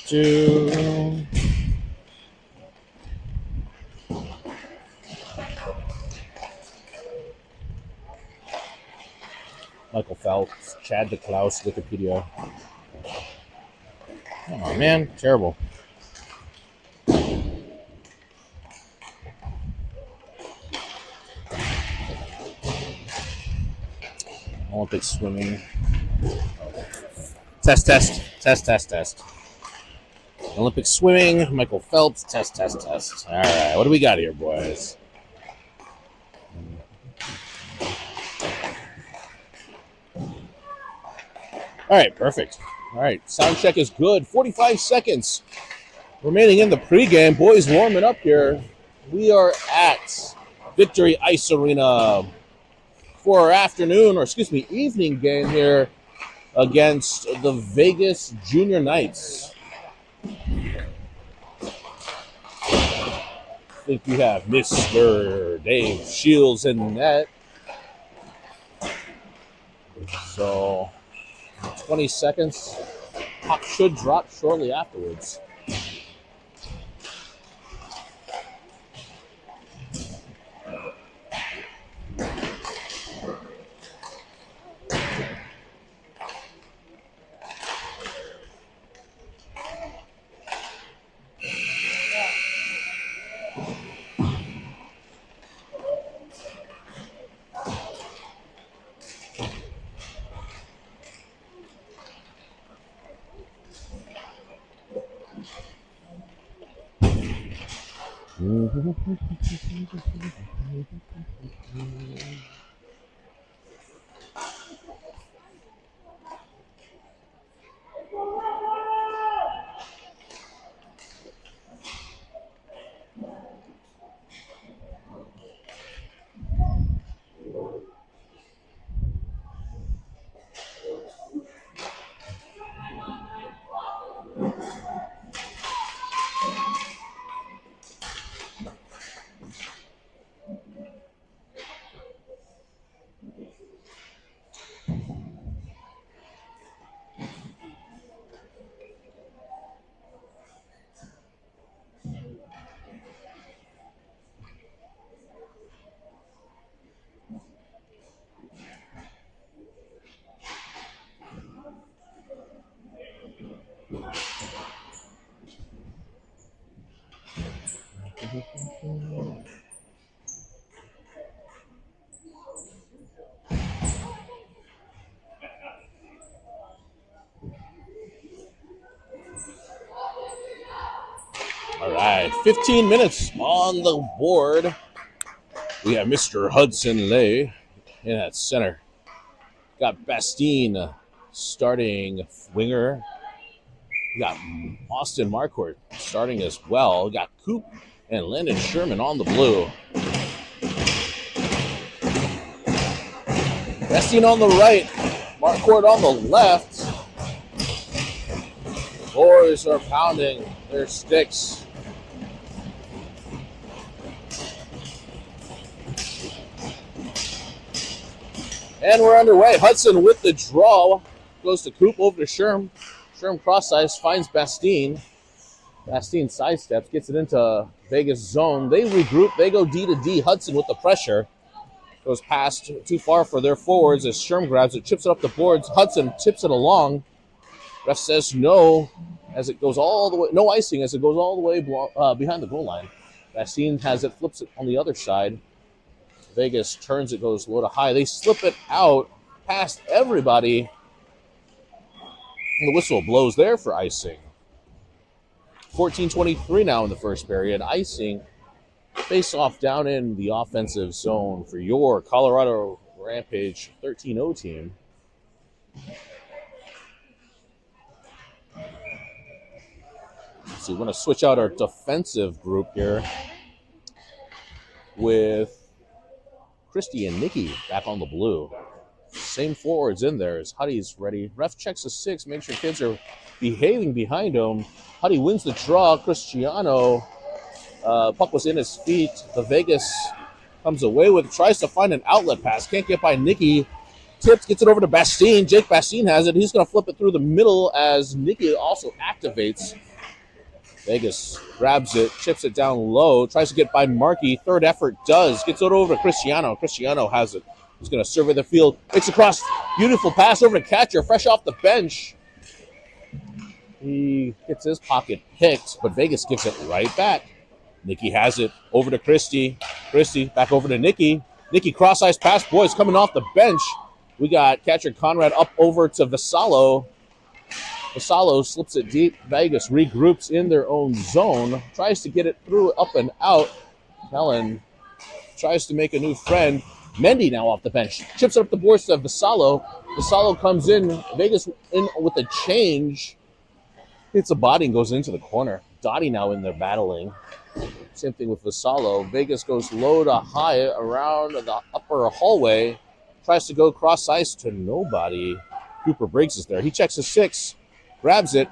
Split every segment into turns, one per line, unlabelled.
Do. Michael Phelps, Chad DeKlaus, Wikipedia. Oh man, terrible. Olympic swimming. Test. Olympic swimming, Michael Phelps, test. All right, what do we got here, boys? All right, perfect. All right, sound check is good. 45 seconds remaining in the pregame. Boys warming up here. We are at Victory Ice Arena for our evening game here against the Vegas Junior Knights. I think we have Mr. Dave Shields in net. So 20 seconds. Puck should drop shortly afterwards. All right, 15 minutes on the board. We have Mr. Hudson Lay in at center. Got Bastine starting winger. We got Austin Marquardt starting as well. We got Coop and Landon Sherman on the blue. Bastine on the right, Marquardt on the left. Boys are pounding their sticks. And we're underway. Hudson with the draw. Goes to Coop over to Sherm. Sherm cross ice finds Bastine. Bastine sidesteps, gets it into Vegas zone. They regroup. They go D to D. Hudson with the pressure. Goes past too far for their forwards as Sherm grabs it, chips it up the boards. Hudson tips it along. Ref says no as it goes all the way. No icing as it goes all the way behind the goal line. Bastine has it, flips it on the other side. Vegas turns it, goes low to high. They slip it out past everybody. And the whistle blows there for icing. 14:23 now in the first period. Icing. Face off down in the offensive zone for your Colorado Rampage 13-0 team. So we're going to switch out our defensive group here with Christy and Nikki back on the blue. Same forwards in there as Huddy's ready. Ref checks the 6, make sure kids are behaving behind him. Huddy wins the draw. Cristiano, puck was in his feet. The Vegas comes away with, tries to find an outlet pass. Can't get by Nikki. tips, gets it over to Bastine. Jake Bastine has it. He's going to flip it through the middle as Nikki also activates. Vegas grabs it, chips it down low, tries to get by Markey. Third effort does. Gets it over to Cristiano. Cristiano has it. He's going to survey the field. Makes across. Beautiful pass over to catcher, fresh off the bench. He gets his pocket picked, but Vegas gives it right back. Nikki has it over to Christie. Christie back over to Nikki. Nikki cross-ice pass. Boys coming off the bench. We got catcher Conrad up over to Vassallo. Vassallo slips it deep. Vegas regroups in their own zone. Tries to get it through, up and out. Kellen tries to make a new friend. Mendy now off the bench. Chips it up the boards to Vassallo. Vassallo comes in. Vegas in with a change. Hits a body and goes into the corner. Dottie now in there battling. Same thing with Vassallo. Vegas goes low to high around the upper hallway. Tries to go cross ice to nobody. Cooper Briggs is there. He checks his 6. Grabs it,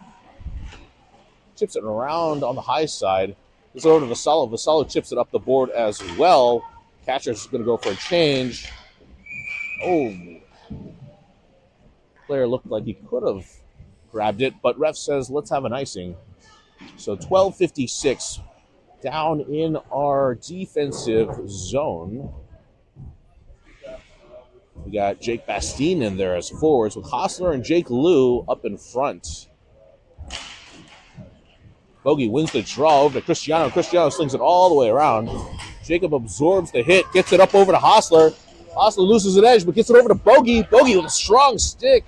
chips it around on the high side. It's over to Vassallo. Vassallo chips it up the board as well. Catcher's going to go for a change. Oh, player looked like he could have grabbed it, but ref says let's have an icing. So 12:56 down in our defensive zone. We got Jake Bastine in there as forwards with Hostler and Jake Liu up in front. Bogey wins the draw over to Cristiano. Cristiano slings it all the way around. Jacob absorbs the hit, gets it up over to Hostler. Hostler loses an edge, but gets it over to Bogey. Bogey with a strong stick.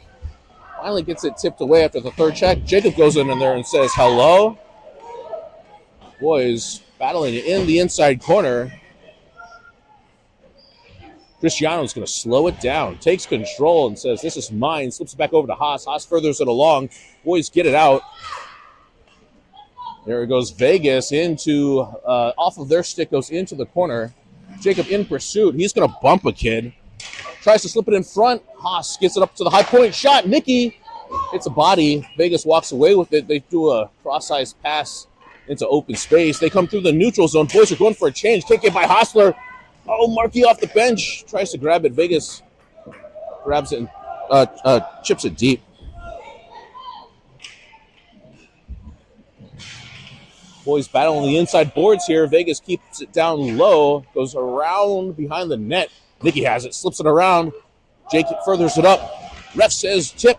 Finally gets it tipped away after the third check. Jacob goes in there and says hello. Boys battling in the inside corner. Cristiano's going to slow it down, takes control and says, this is mine, slips it back over to Haas. Haas furthers it along. Boys get it out. There it goes. Vegas into, off of their stick, goes into the corner. Jacob in pursuit. He's going to bump a kid. Tries to slip it in front. Haas gets it up to the high point. Shot. Nikki hits a body. Vegas walks away with it. They do a cross-ice pass into open space. They come through the neutral zone. Boys are going for a change. Can't get by Hostler. Oh, Markey off the bench. Tries to grab it. Vegas grabs it and chips it deep. Boys battling the inside boards here. Vegas keeps it down low. Goes around behind the net. Nikki has it. Slips it around. Jake furthers it up. Ref says tip.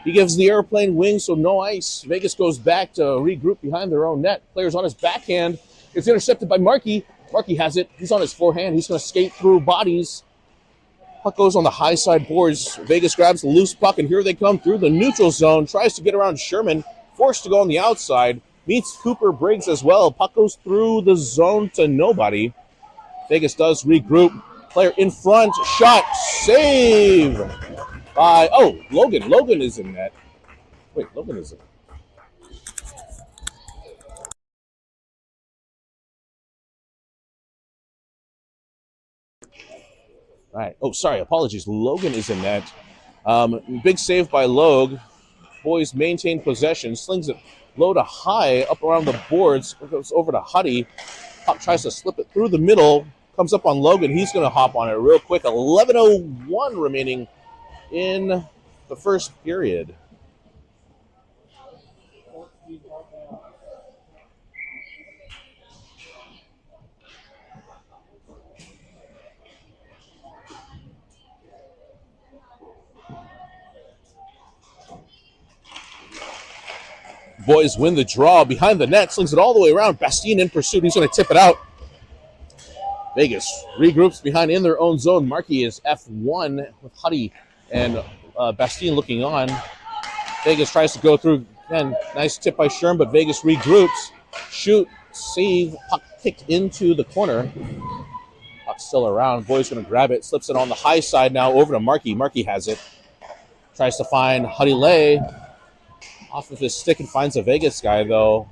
He gives the airplane wings, so no ice. Vegas goes back to regroup behind their own net. Player's on his backhand. It's intercepted by Markey. Markey has it. He's on his forehand. He's going to skate through bodies. Puck goes on the high side boards. Vegas grabs the loose puck, and here they come through the neutral zone. Tries to get around Sherman. Forced to go on the outside. Meets Cooper Briggs as well. Puck goes through the zone to nobody. Vegas does regroup. Player in front. Shot. Save by... Oh, Logan. Logan is in net. Wait, Logan is in. All right. Oh, sorry. Apologies. Logan is in net. Big save by Logue. Boys maintain possession. Slings it low to high up around the boards. Goes over to Huddy. Puck tries to slip it through the middle. Comes up on Logan. He's going to hop on it real quick. 11:01 remaining in the first period. Boys win the draw behind the net. Slings it all the way around. Bastine in pursuit. He's going to tip it out. Vegas regroups behind in their own zone. Markey is F1 with Huddy and Bastine looking on. Vegas tries to go through. Again, nice tip by Sherm, but Vegas regroups. Shoot, save, puck kicked into the corner. Puck's still around. Boy's going to grab it. Slips it on the high side now over to Markey. Markey has it. Tries to find Huddy Lay. Off of his stick and finds a Vegas guy, though.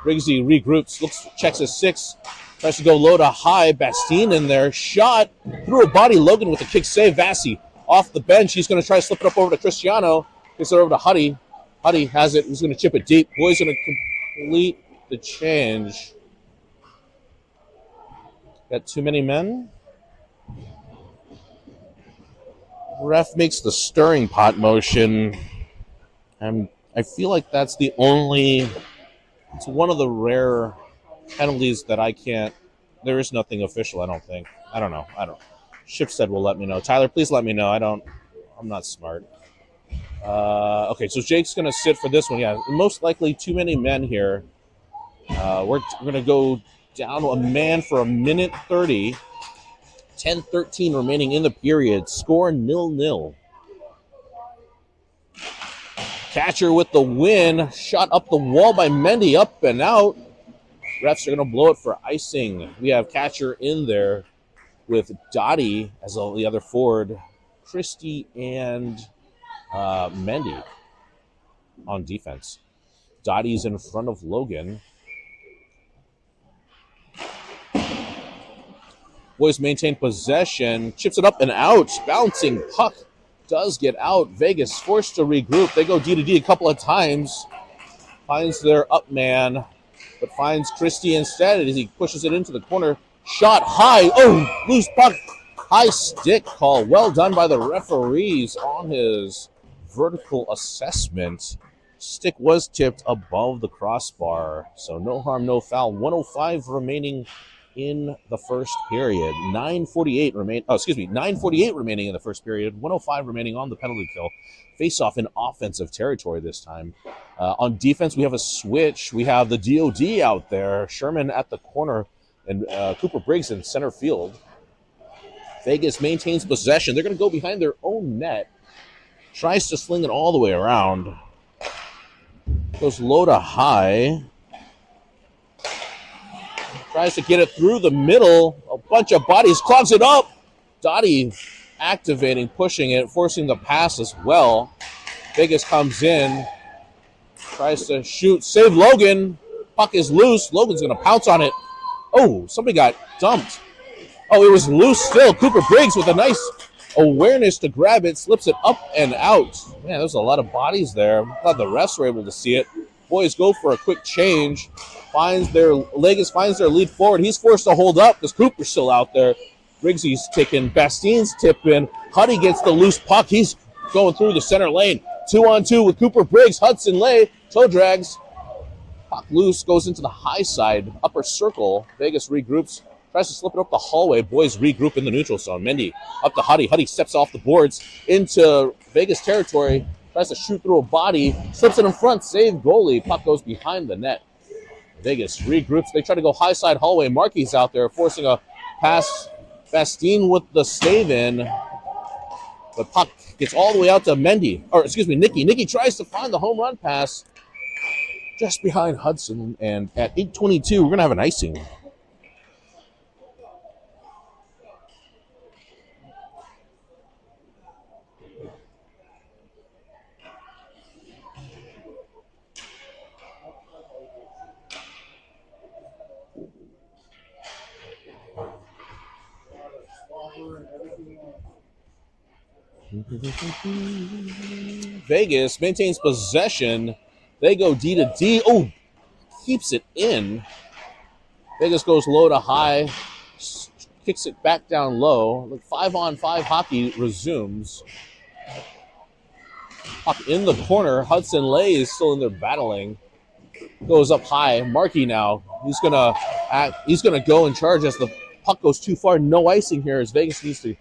Briggsy regroups, checks his 6. Tries to go low to high. Bastine in there. Shot through a body. Logan with a kick save. Vassie off the bench. He's going to try to slip it up over to Cristiano. Gets it over to Huddy. Huddy has it. He's going to chip it deep. Boy's going to complete the change. Got too many men. Ref makes the stirring pot motion. And I feel like that's the only, it's one of the rare penalties that I can't, there is nothing official, I don't think. I don't know. Shipstead will let me know. Tyler, please let me know. I'm not smart. Okay, so Jake's going to sit for this one. Yeah, most likely too many men here. We're going to go down a man for 1:30. 10:13 remaining in the period. Score 0-0. Catcher with the win. Shot up the wall by Mendy. Up and out. Refs are going to blow it for icing. We have catcher in there with Dottie as the other forward. Christie and Mendy on defense. Dottie's in front of Logan. Boys maintain possession. Chips it up and out. Bouncing puck does get out. Vegas forced to regroup. They go D-to-D a couple of times. Finds their up man, but finds Christie instead as he pushes it into the corner. Shot high. Oh, loose puck. High stick call. Well done by the referees on his vertical assessment. Stick was tipped above the crossbar. So no harm, no foul. 1:05 remaining in the first period. 9:48 remaining in the first period. 1:05 remaining on the penalty kill. Face off in offensive territory this time. On defense, we have a switch. We have the DOD out there. Sherman at the corner and Cooper Briggs in center field. Vegas maintains possession. They're going to go behind their own net. Tries to sling it all the way around. Goes low to high. Tries to get it through the middle. A bunch of bodies clogs it up. Dottie activating, pushing it, forcing the pass as well. Vegas comes in. Tries to shoot. Save Logan. Puck is loose. Logan's going to pounce on it. Oh, somebody got dumped. Oh, it was loose still. Cooper Briggs with a nice awareness to grab it. Slips it up and out. Man, there's a lot of bodies there. I'm glad the refs were able to see it. Boys go for a quick change. Legis finds their lead forward. He's forced to hold up because Cooper's still out there. Briggsy's taking Bastien's tip in. Huddy gets the loose puck. He's going through the center lane. 2-on-2 with Cooper Briggs. Hudson Lay toe drags. Puck loose, goes into the high side, upper circle. Vegas regroups, tries to slip it up the hallway. Boys regroup in the neutral zone. Mendy up to Huddy. Huddy steps off the boards into Vegas territory. Tries to shoot through a body. Slips it in front. Save goalie. Puck goes behind the net. Vegas regroups. They try to go high side hallway. Markey's out there forcing a pass. Bastien with the save in. The puck gets all the way out to Nicky. Nicky tries to find the home run pass just behind Hudson. And at 8:22, we're going to have an icing. Vegas maintains possession. They go D to D. Oh, keeps it in. Vegas goes low to high, kicks it back down low. 5-on-5 hockey resumes. Puck in the corner. Hudson Lay is still in there battling. Goes up high. Markey now. He's gonna go and charge as the puck goes too far. No icing here as Vegas needs to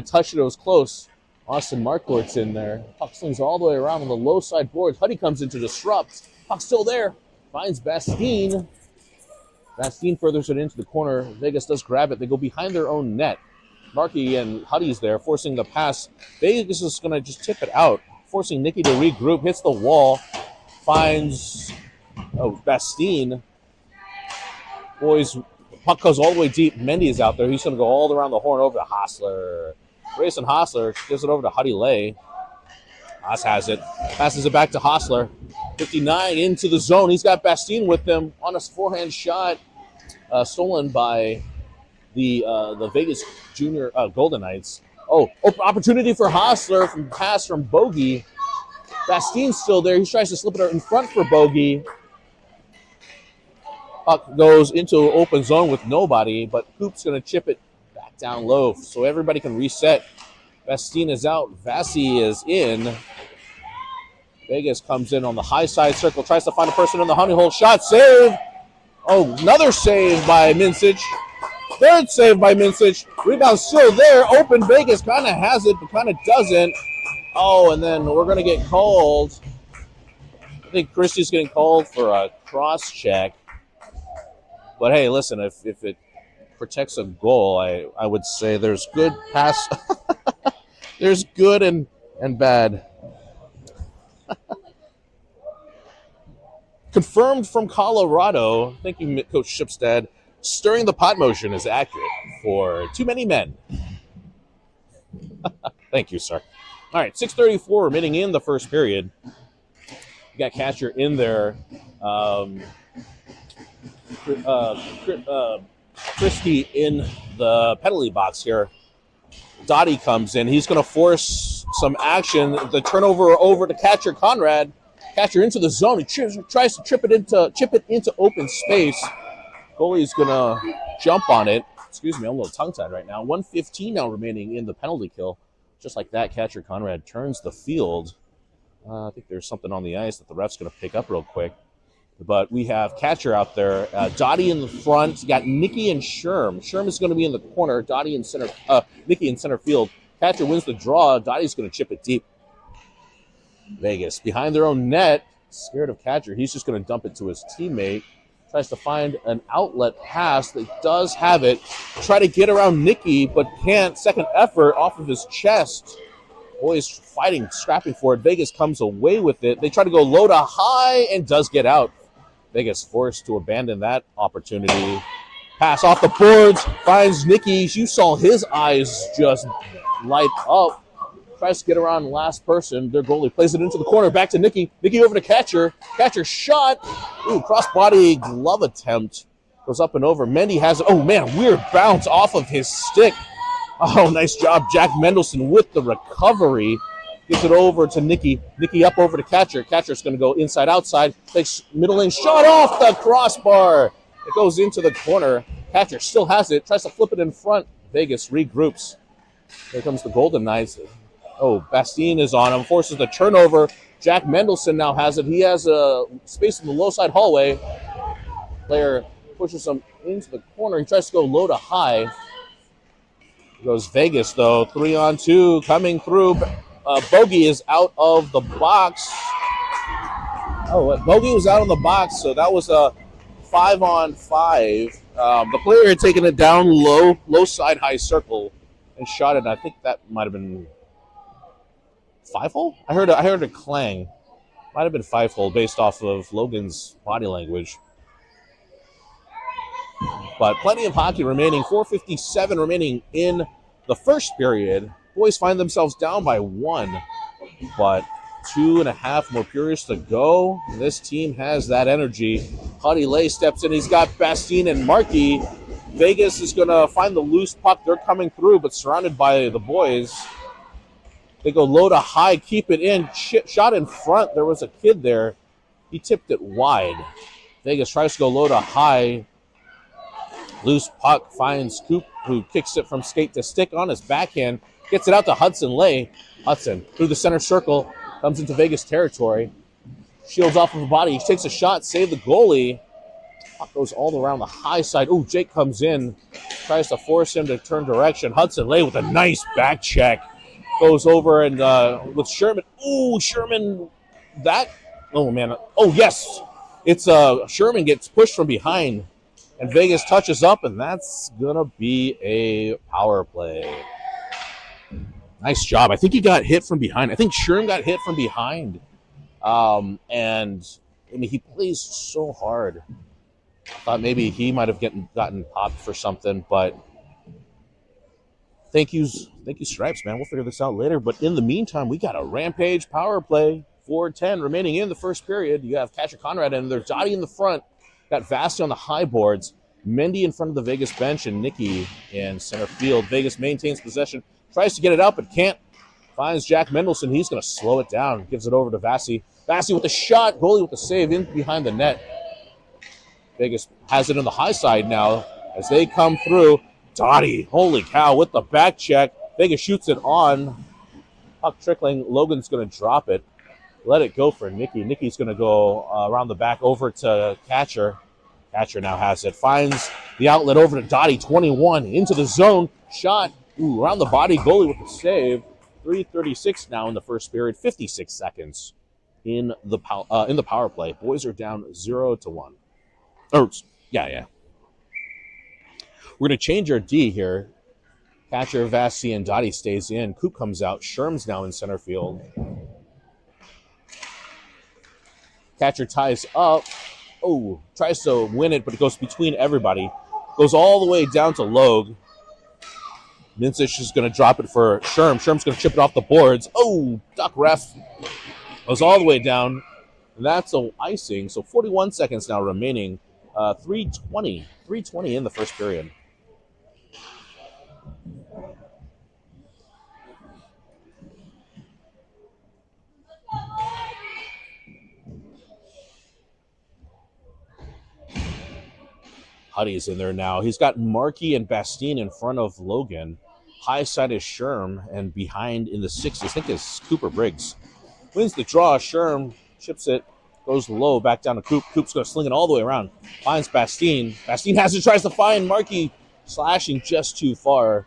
touch it. It was close. Austin Marquardt's in there. Puck slings all the way around on the low side boards. Huddy comes in to disrupt. Puck's still there. Finds Bastien. Bastien furthers it into the corner. Vegas does grab it. They go behind their own net. Markey and Huddy's there, forcing the pass. Vegas is going to just tip it out, forcing Nicky to regroup. Hits the wall. Finds Bastien. Boys, puck goes all the way deep. Mendy is out there. He's going to go all around the horn over to Hostler. Grayson Hostler gives it over to Huddy Lay. Haas has it. Passes it back to Hostler. 59 into the zone. He's got Bastien with him on a forehand shot. Stolen by the Vegas Junior Golden Knights. Opportunity for Hostler from pass from Bogey. Bastien's still there. He tries to slip it in front for Bogey. Puck goes into open zone with nobody, but Coop's going to chip it back down low so everybody can reset. Bastine is out. Vassie is in. Vegas comes in on the high side circle, tries to find a person in the honey hole. Shot, save. Oh, another save by Mincic. Third save by Mincic. Rebound still there. Open. Vegas kind of has it, but kind of doesn't. Oh, and then we're going to get called. I think Christie's getting called for a cross check. But hey, listen, if it protects a goal, I would say there's good pass. There's good and bad. Confirmed from Colorado. Thank you, Coach Shipstead. Stirring the pot motion is accurate for too many men. Thank you, sir. All right, 6:34 remaining in the first period. You got catcher in there. Christie in the penalty box here. Dottie comes in. He's going to force some action. The turnover over to catcher Conrad. Catcher into the zone. He tries to chip it into open space. Goalie's going to jump on it. Excuse me, I'm a little tongue-tied right now. 1:15 now remaining in the penalty kill. Just like that, catcher Conrad turns the field. I think there's something on the ice that the ref's going to pick up real quick. But we have catcher out there. Dottie in the front. You got Nicky and Sherm. Sherm is going to be in the corner. Dottie in center. Nicky in center field. Catcher wins the draw. Dottie's going to chip it deep. Vegas behind their own net. Scared of catcher. He's just going to dump it to his teammate. Tries to find an outlet pass that does have it. Try to get around Nicky, but can't. Second effort off of his chest. Boys fighting, scrapping for it. Vegas comes away with it. They try to go low to high and does get out. Vegas forced to abandon that opportunity. Pass off the boards. Finds Nicky. You saw his eyes just light up. Tries to get around the last person. Their goalie plays it into the corner. Back to Nicky. Nicky over to catcher. Catcher shot. Ooh, cross-body glove attempt. Goes up and over. Mendy has it. Oh, man, weird bounce off of his stick. Oh, nice job. Jack Mendelson with the recovery. Gets it over to Nicky. Nicky up over to catcher. Catcher's going to go inside-outside. Takes middle lane shot off the crossbar. It goes into the corner. Catcher still has it. Tries to flip it in front. Vegas regroups. Here comes the Golden Knights. Oh, Bastine is on him. Forces the turnover. Jack Mendelson now has it. He has a space in the low side hallway. Player pushes him into the corner. He tries to go low to high. Goes Vegas, though. 3-on-2 coming through. Bogey is out of the box. Oh, Bogey was out of the box, so that was a 5-on-5. The player had taken it down low side high circle and shot it. I think that might have been 5-hole? I heard a clang. Might have been 5-hole based off of Logan's body language. But plenty of hockey remaining. 4:57 remaining in the first period. Boys find themselves down by 1, but 2.5 more periods to go. This team has that energy. Huddy Lay steps in. He's got Bastine and Markey. Vegas is going to find the loose puck. They're coming through, but surrounded by the boys. They go low to high, keep it in. Shot in front. There was a kid there. He tipped it wide. Vegas tries to go low to high. Loose puck finds Coop, who kicks it from skate to stick on his backhand. Gets it out to Hudson Lay. Hudson through the center circle. Comes into Vegas territory. Shields off of the body. He takes a shot. Save the goalie. Puck goes all around the high side. Ooh, Jake comes in. Tries to force him to turn direction. Hudson Lay with a nice back check. Goes over and with Sherman. Ooh, Sherman. That. Oh, man. Oh, yes. It's Sherman gets pushed from behind. And Vegas touches up, and that's going to be a power play. Nice job. I think he got hit from behind. I think Sherm got hit from behind. And, I mean, he plays so hard. I thought maybe he might have gotten popped for something, but thank you, Stripes, man. We'll figure this out later. But in the meantime, we got a Rampage power play. 4:10 remaining in the first period. You have Catcher Conrad, and there's Dottie in the front. Got Vasti on the high boards. Mendy in front of the Vegas bench and Nicky in center field. Vegas maintains possession. Tries to get it out, but can't. Finds Jack Mendelson. He's going to slow it down. Gives it over to Vasti. Vasti with the shot. Goalie with the save in behind the net. Vegas has it on the high side now as they come through. Dottie, holy cow, with the back check. Vegas shoots it on. Puck trickling. Logan's going to drop it. Let it go for Nikki. Nikki's going to go around the back over to Catcher. Catcher now has it. Finds the outlet over to Dottie. 21 into the zone. Shot. Ooh, around the body. Goalie with the save. 3:36 now in the first period. 56 seconds in the power play. Boys are down 0-1. Or yeah. We're going to change our D here. Catcher, Vassie, and Dottie stays in. Coop comes out. Sherm's now in center field. Catcher ties up. Oh, tries to win it, but it goes between everybody. Goes all the way down to Logue. Mincic is going to drop it for Sherm. Sherm's going to chip it off the boards. Oh, duck ref. Goes all the way down. And that's a icing. So 41 seconds now remaining. 3:20 in the first period. Huddy's in there now. He's got Markey and Bastine in front of Logan. High side is Sherm, and behind in the 60s, I think is Cooper Briggs. Wins the draw. Sherm chips it, goes low, back down to Coop. Coop's going to sling it all the way around. Finds Bastine. Bastine has it, tries to find Markey, slashing just too far.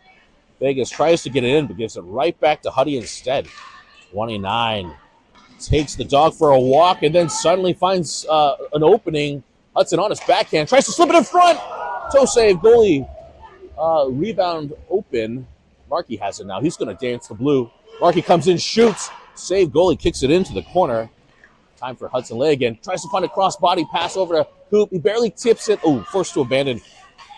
Vegas tries to get it in, but gives it right back to Huddy instead. 29. Takes the dog for a walk, and then suddenly finds an opening. Hudson on his backhand, tries to slip it in front. Toe save, goalie. Rebound open. Markey has it now. He's going to dance the blue. Markey comes in, shoots. Save, goalie kicks it into the corner. Time for Hudson Lay again. Tries to find a cross-body pass over to Coop. He barely tips it. Oh, forced to abandon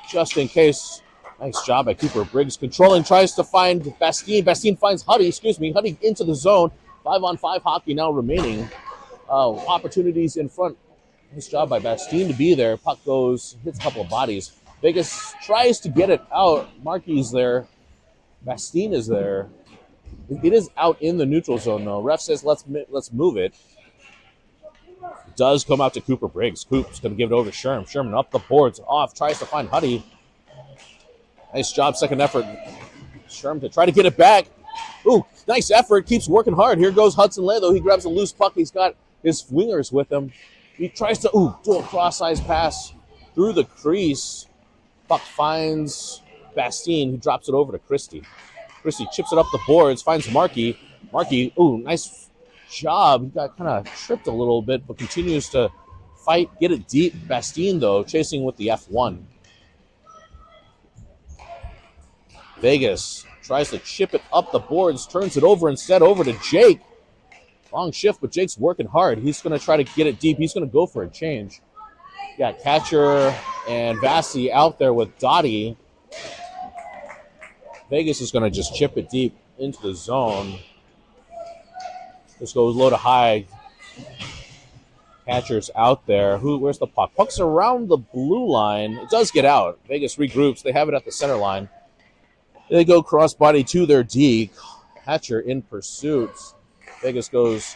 just in case. Nice job by Cooper Briggs. Controlling, tries to find Bastine. Bastine finds Huddy. Huddy into the zone. 5-on-5 hockey now remaining. Opportunities in front. Nice job by Bastine to be there. Puck goes, hits a couple of bodies. Vegas tries to get it out. Markey's there. Bastine is there. It is out in the neutral zone, though. Ref says, let's move it. Does come out to Cooper Briggs. Coop's going to give it over to Sherm. Sherman up the boards, off, tries to find Huddy. Nice job, second effort. Sherm to try to get it back. Ooh, nice effort. Keeps working hard. Here goes Hudson Lay, though. He grabs a loose puck. He's got his wingers with him. He tries to, do a cross-ice pass through the crease. Puck finds Bastine, who drops it over to Christie. Christie chips it up the boards, finds Markey. Markey, nice job. He got kind of tripped a little bit, but continues to fight, get it deep. Bastine, though, chasing with the F1. Vegas tries to chip it up the boards, turns it over instead over to Jake. Long shift, but Jake's working hard. He's going to try to get it deep. He's going to go for a change. Got Catcher and Vassie out there with Dottie. Vegas is going to just chip it deep into the zone. This goes low to high. Catcher's out there. Where's the puck? Puck's around the blue line. It does get out. Vegas regroups. They have it at the center line. They go cross-body to their D. Catcher in pursuit. Vegas goes,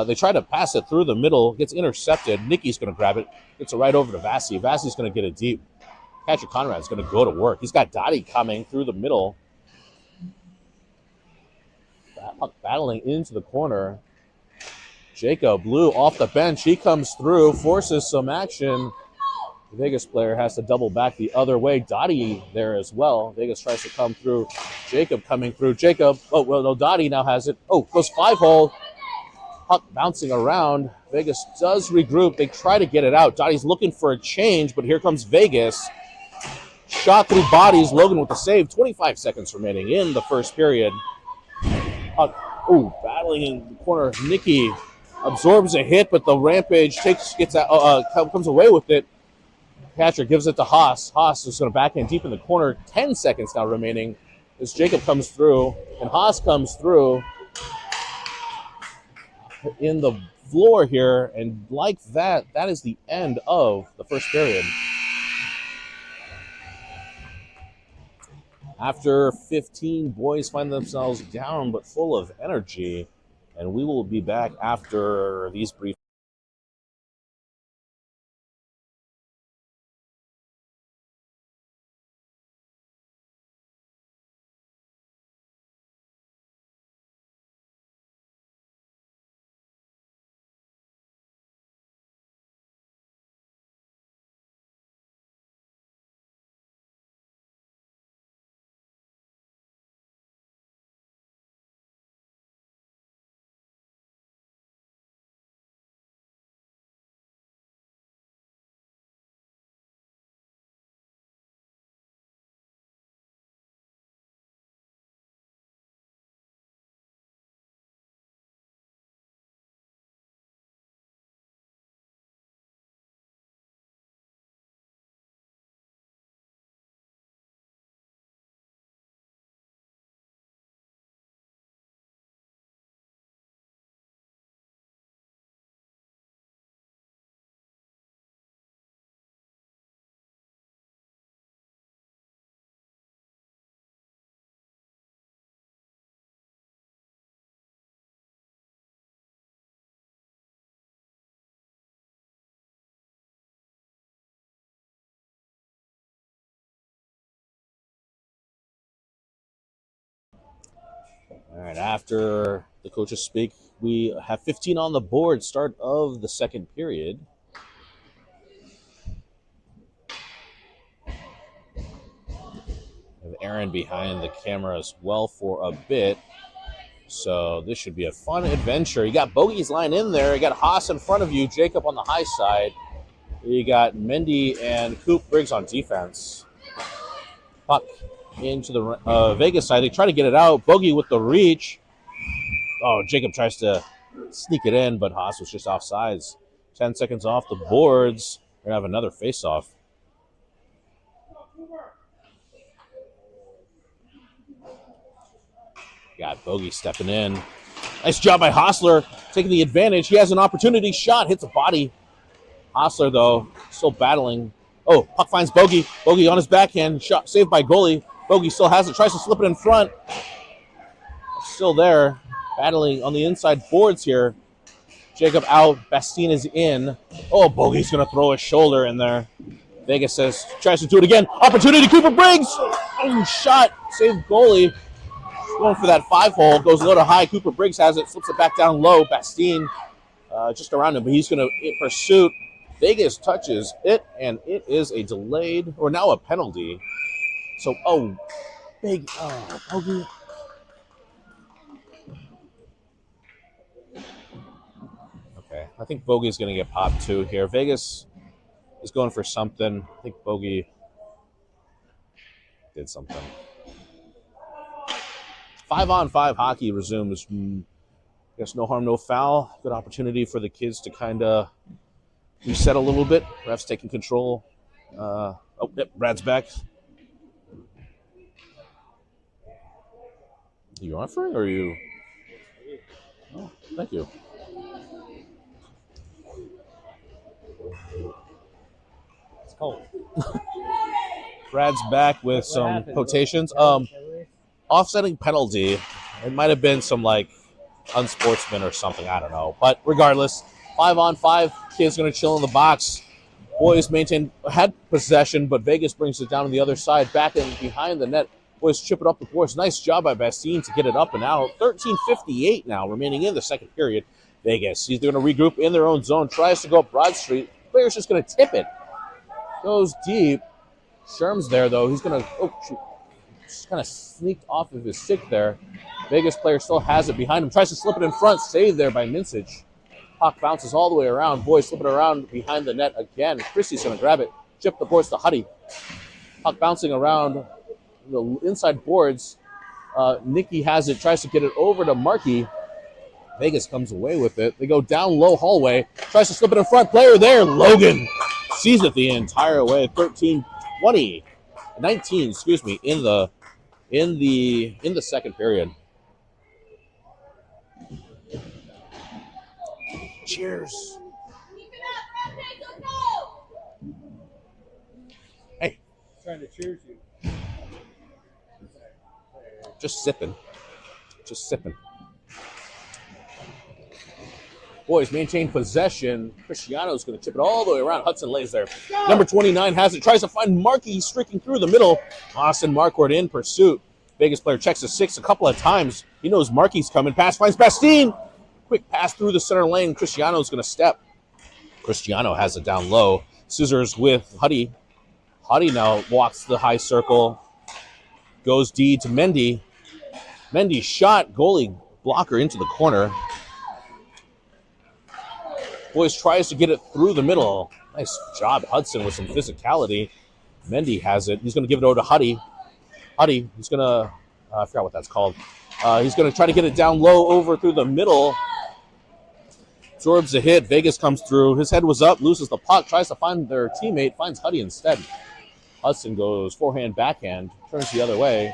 they try to pass it through the middle, gets intercepted. Nicky's going to grab it, gets it right over to Vassie. Vassie's going to get it deep. Catcher Conrad's going to go to work. He's got Dottie coming through the middle. Puck battling into the corner. Jacob Blue off the bench. He comes through, forces some action. The Vegas player has to double back the other way. Dottie there as well. Vegas tries to come through. Jacob coming through. Jacob, Dottie now has it. Goes 5-hole. Puck bouncing around. Vegas does regroup. They try to get it out. Dottie's looking for a change, but here comes Vegas. Shot through bodies. Logan with the save. 25 seconds remaining in the first period. Battling in the corner. Nicky absorbs a hit, but the Rampage comes away with it. Catcher gives it to Haas. Haas is going to backhand deep in the corner. 10 seconds now remaining as Jacob comes through, and Haas comes through in the floor here, and like that is the end of the first period. After 15, boys find themselves down but full of energy, and we will be back after these brief All right, after the coaches speak, we have 15 on the board, start of the second period. Have Aaron behind the camera as well for a bit. So this should be a fun adventure. You got Bogey's line in there. You got Haas in front of you, Jacob on the high side. You got Mendy and Coop Briggs on defense. Puck into the Vegas side. They try to get it out. Bogey with the reach. Oh, Jacob tries to sneak it in, but Haas was just offsides. 10 seconds off the boards. We're going to have another face-off. Got Bogey stepping in. Nice job by Hostler, taking the advantage. He has an opportunity shot, hits a body. Hostler, though, still battling. Oh, puck finds Bogey. Bogey on his backhand, shot saved by goalie. Bogey still has it, tries to slip it in front. Still there, battling on the inside boards here. Jacob out, Bastien is in. Oh, Bogey's going to throw his shoulder in there. Vegas says, tries to do it again. Opportunity, Cooper Briggs. Oh, shot, saved goalie. Going for that 5-hole, goes low to high. Cooper Briggs has it, slips it back down low. Bastien just around him, but he's going to pursuit. Vegas touches it, and it is a delayed, or now a penalty. So, big Bogey. Okay, I think Bogey's going to get popped too here. Vegas is going for something. I think Bogey did something. 5-on-5 hockey resumes. I guess no harm, no foul. Good opportunity for the kids to kind of reset a little bit. Refs taking control. Brad's back. Are you offering or are you? Oh, thank you.
It's cold.
Brad's back with some quotations. Offsetting penalty. It might have been some unsportsman or something. I don't know. But regardless, 5-on-5. Kids going to chill in the box. Boys had possession, but Vegas brings it down on the other side, back and behind the net. Boys chip it up the boards. Nice job by Bastien to get it up and out. 13:58 now remaining in the second period. Vegas, he's going to regroup in their own zone. Tries to go up Broad Street. Player's just going to tip it. Goes deep. Sherm's there, though. He's going to... Oh, shoot. Just kind of sneaked off of his stick there. Vegas player still has it behind him. Tries to slip it in front. Saved there by Minsich. Puck bounces all the way around. Boys slip it around behind the net again. Christie's going to grab it. Chip the boards to Huddy. Puck bouncing around the inside boards. Nicky has it. Tries to get it over to Markey. Vegas comes away with it. They go down low hallway. Tries to slip it in front. Player there. Logan sees it the entire way. 19, in the second period. Cheers. Hey.
Trying to cheers you.
Just sipping. Boys maintain possession. Cristiano's going to chip it all the way around. Hudson lays there. Number 29 has it. Tries to find Markey. He's streaking through the middle. Austin Marquardt in pursuit. Vegas player checks the 6 a couple of times. He knows Markey's coming. Pass finds Bastien. Quick pass through the center lane. Cristiano's going to step. Cristiano has it down low. Scissors with Huddy. Huddy now walks the high circle. Goes D to Mendy. Mendy shot. Goalie blocker into the corner. Boys tries to get it through the middle. Nice job, Hudson, with some physicality. Mendy has it. He's going to give it over to Huddy. Huddy, he's going to, I forgot what that's called. He's going to try to get it down low over through the middle. Absorbs a hit. Vegas comes through. His head was up, loses the puck, tries to find their teammate, finds Huddy instead. Hudson goes forehand, backhand, turns the other way.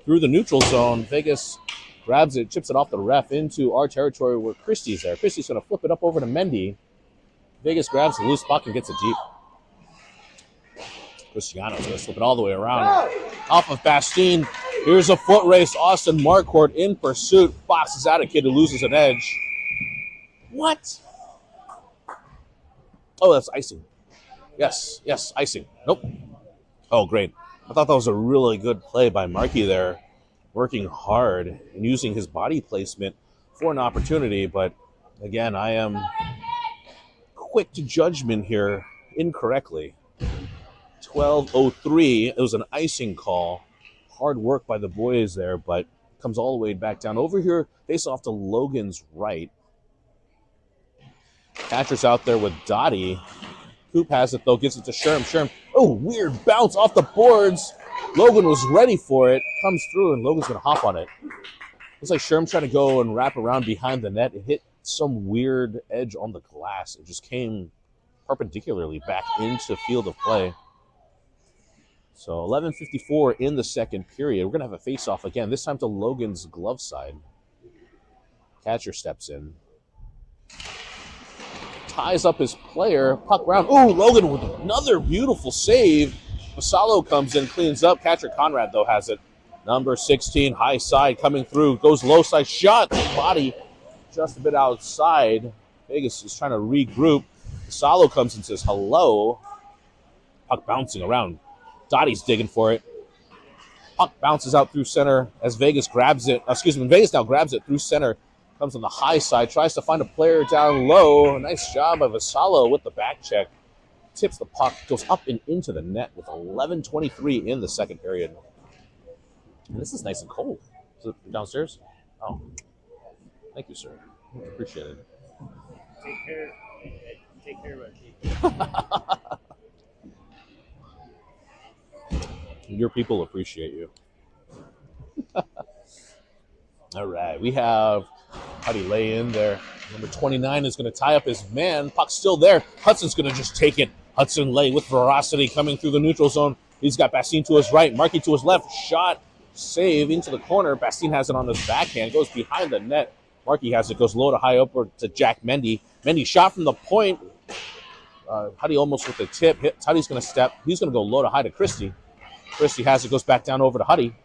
Through the neutral zone, Vegas grabs it, chips it off the ref into our territory where Christie's there. Christie's going to flip it up over to Mendy. Vegas grabs the loose puck and gets it deep. Cristiano's going to slip it all the way around. Off of Bastien. Here's a foot race. Austin Marquardt in pursuit. Boxes out a kid who loses an edge. What? Oh, that's icing. Yes, icing. Nope. Oh, great. I thought that was a really good play by Markey there. working hard and using his body placement for an opportunity. But again, I am quick to judgment here incorrectly. 12:03. It was an icing call. Hard work by the boys there, but comes all the way back down. Over here, face off to Logan's right. Catcher's out there with Dottie. Coop has it, though. Gives it to Sherm. Sherm, oh, weird bounce off the boards. Logan was ready for it. Comes through, and Logan's going to hop on it. Looks like Sherm trying to go and wrap around behind the net. It hit some weird edge on the glass. It just came perpendicularly back into field of play. So 11:54 in the second period. We're going to have a face-off again, this time to Logan's glove side. Catcher steps in. Ties up his player. Puck round. Ooh, Logan with another beautiful save. Masalo comes in, cleans up. Catcher Conrad, though, has it. Number 16, high side coming through. Goes low side. Shot. Body just a bit outside. Vegas is trying to regroup. Masalo comes and says hello. Puck bouncing around. Dottie's digging for it. Puck bounces out through center as Vegas grabs it. Vegas now grabs it through center. Comes on the high side, tries to find a player down low. Nice job by Vassallo with the back check. Tips the puck, goes up and into the net with 11:23 in the second period. And this is nice and cold. Is it downstairs? Oh, thank you, sir. Appreciate it.
Take care of it.
Your people appreciate you. All right, we have Huddy lay in there. Number 29 is going to tie up his man. Puck's still there. Hudson's going to just take it. Hudson lay with ferocity coming through the neutral zone. He's got Bastien to his right, Markey to his left. Shot, save into the corner. Bastien has it on his backhand. Goes behind the net. Markey has it. Goes low to high upward to Jack Mendy. Mendy shot from the point. Huddy almost with the tip. Huddy's going to step. He's going to go low to high to Christie. Christie has it. Goes back down over to Huddy.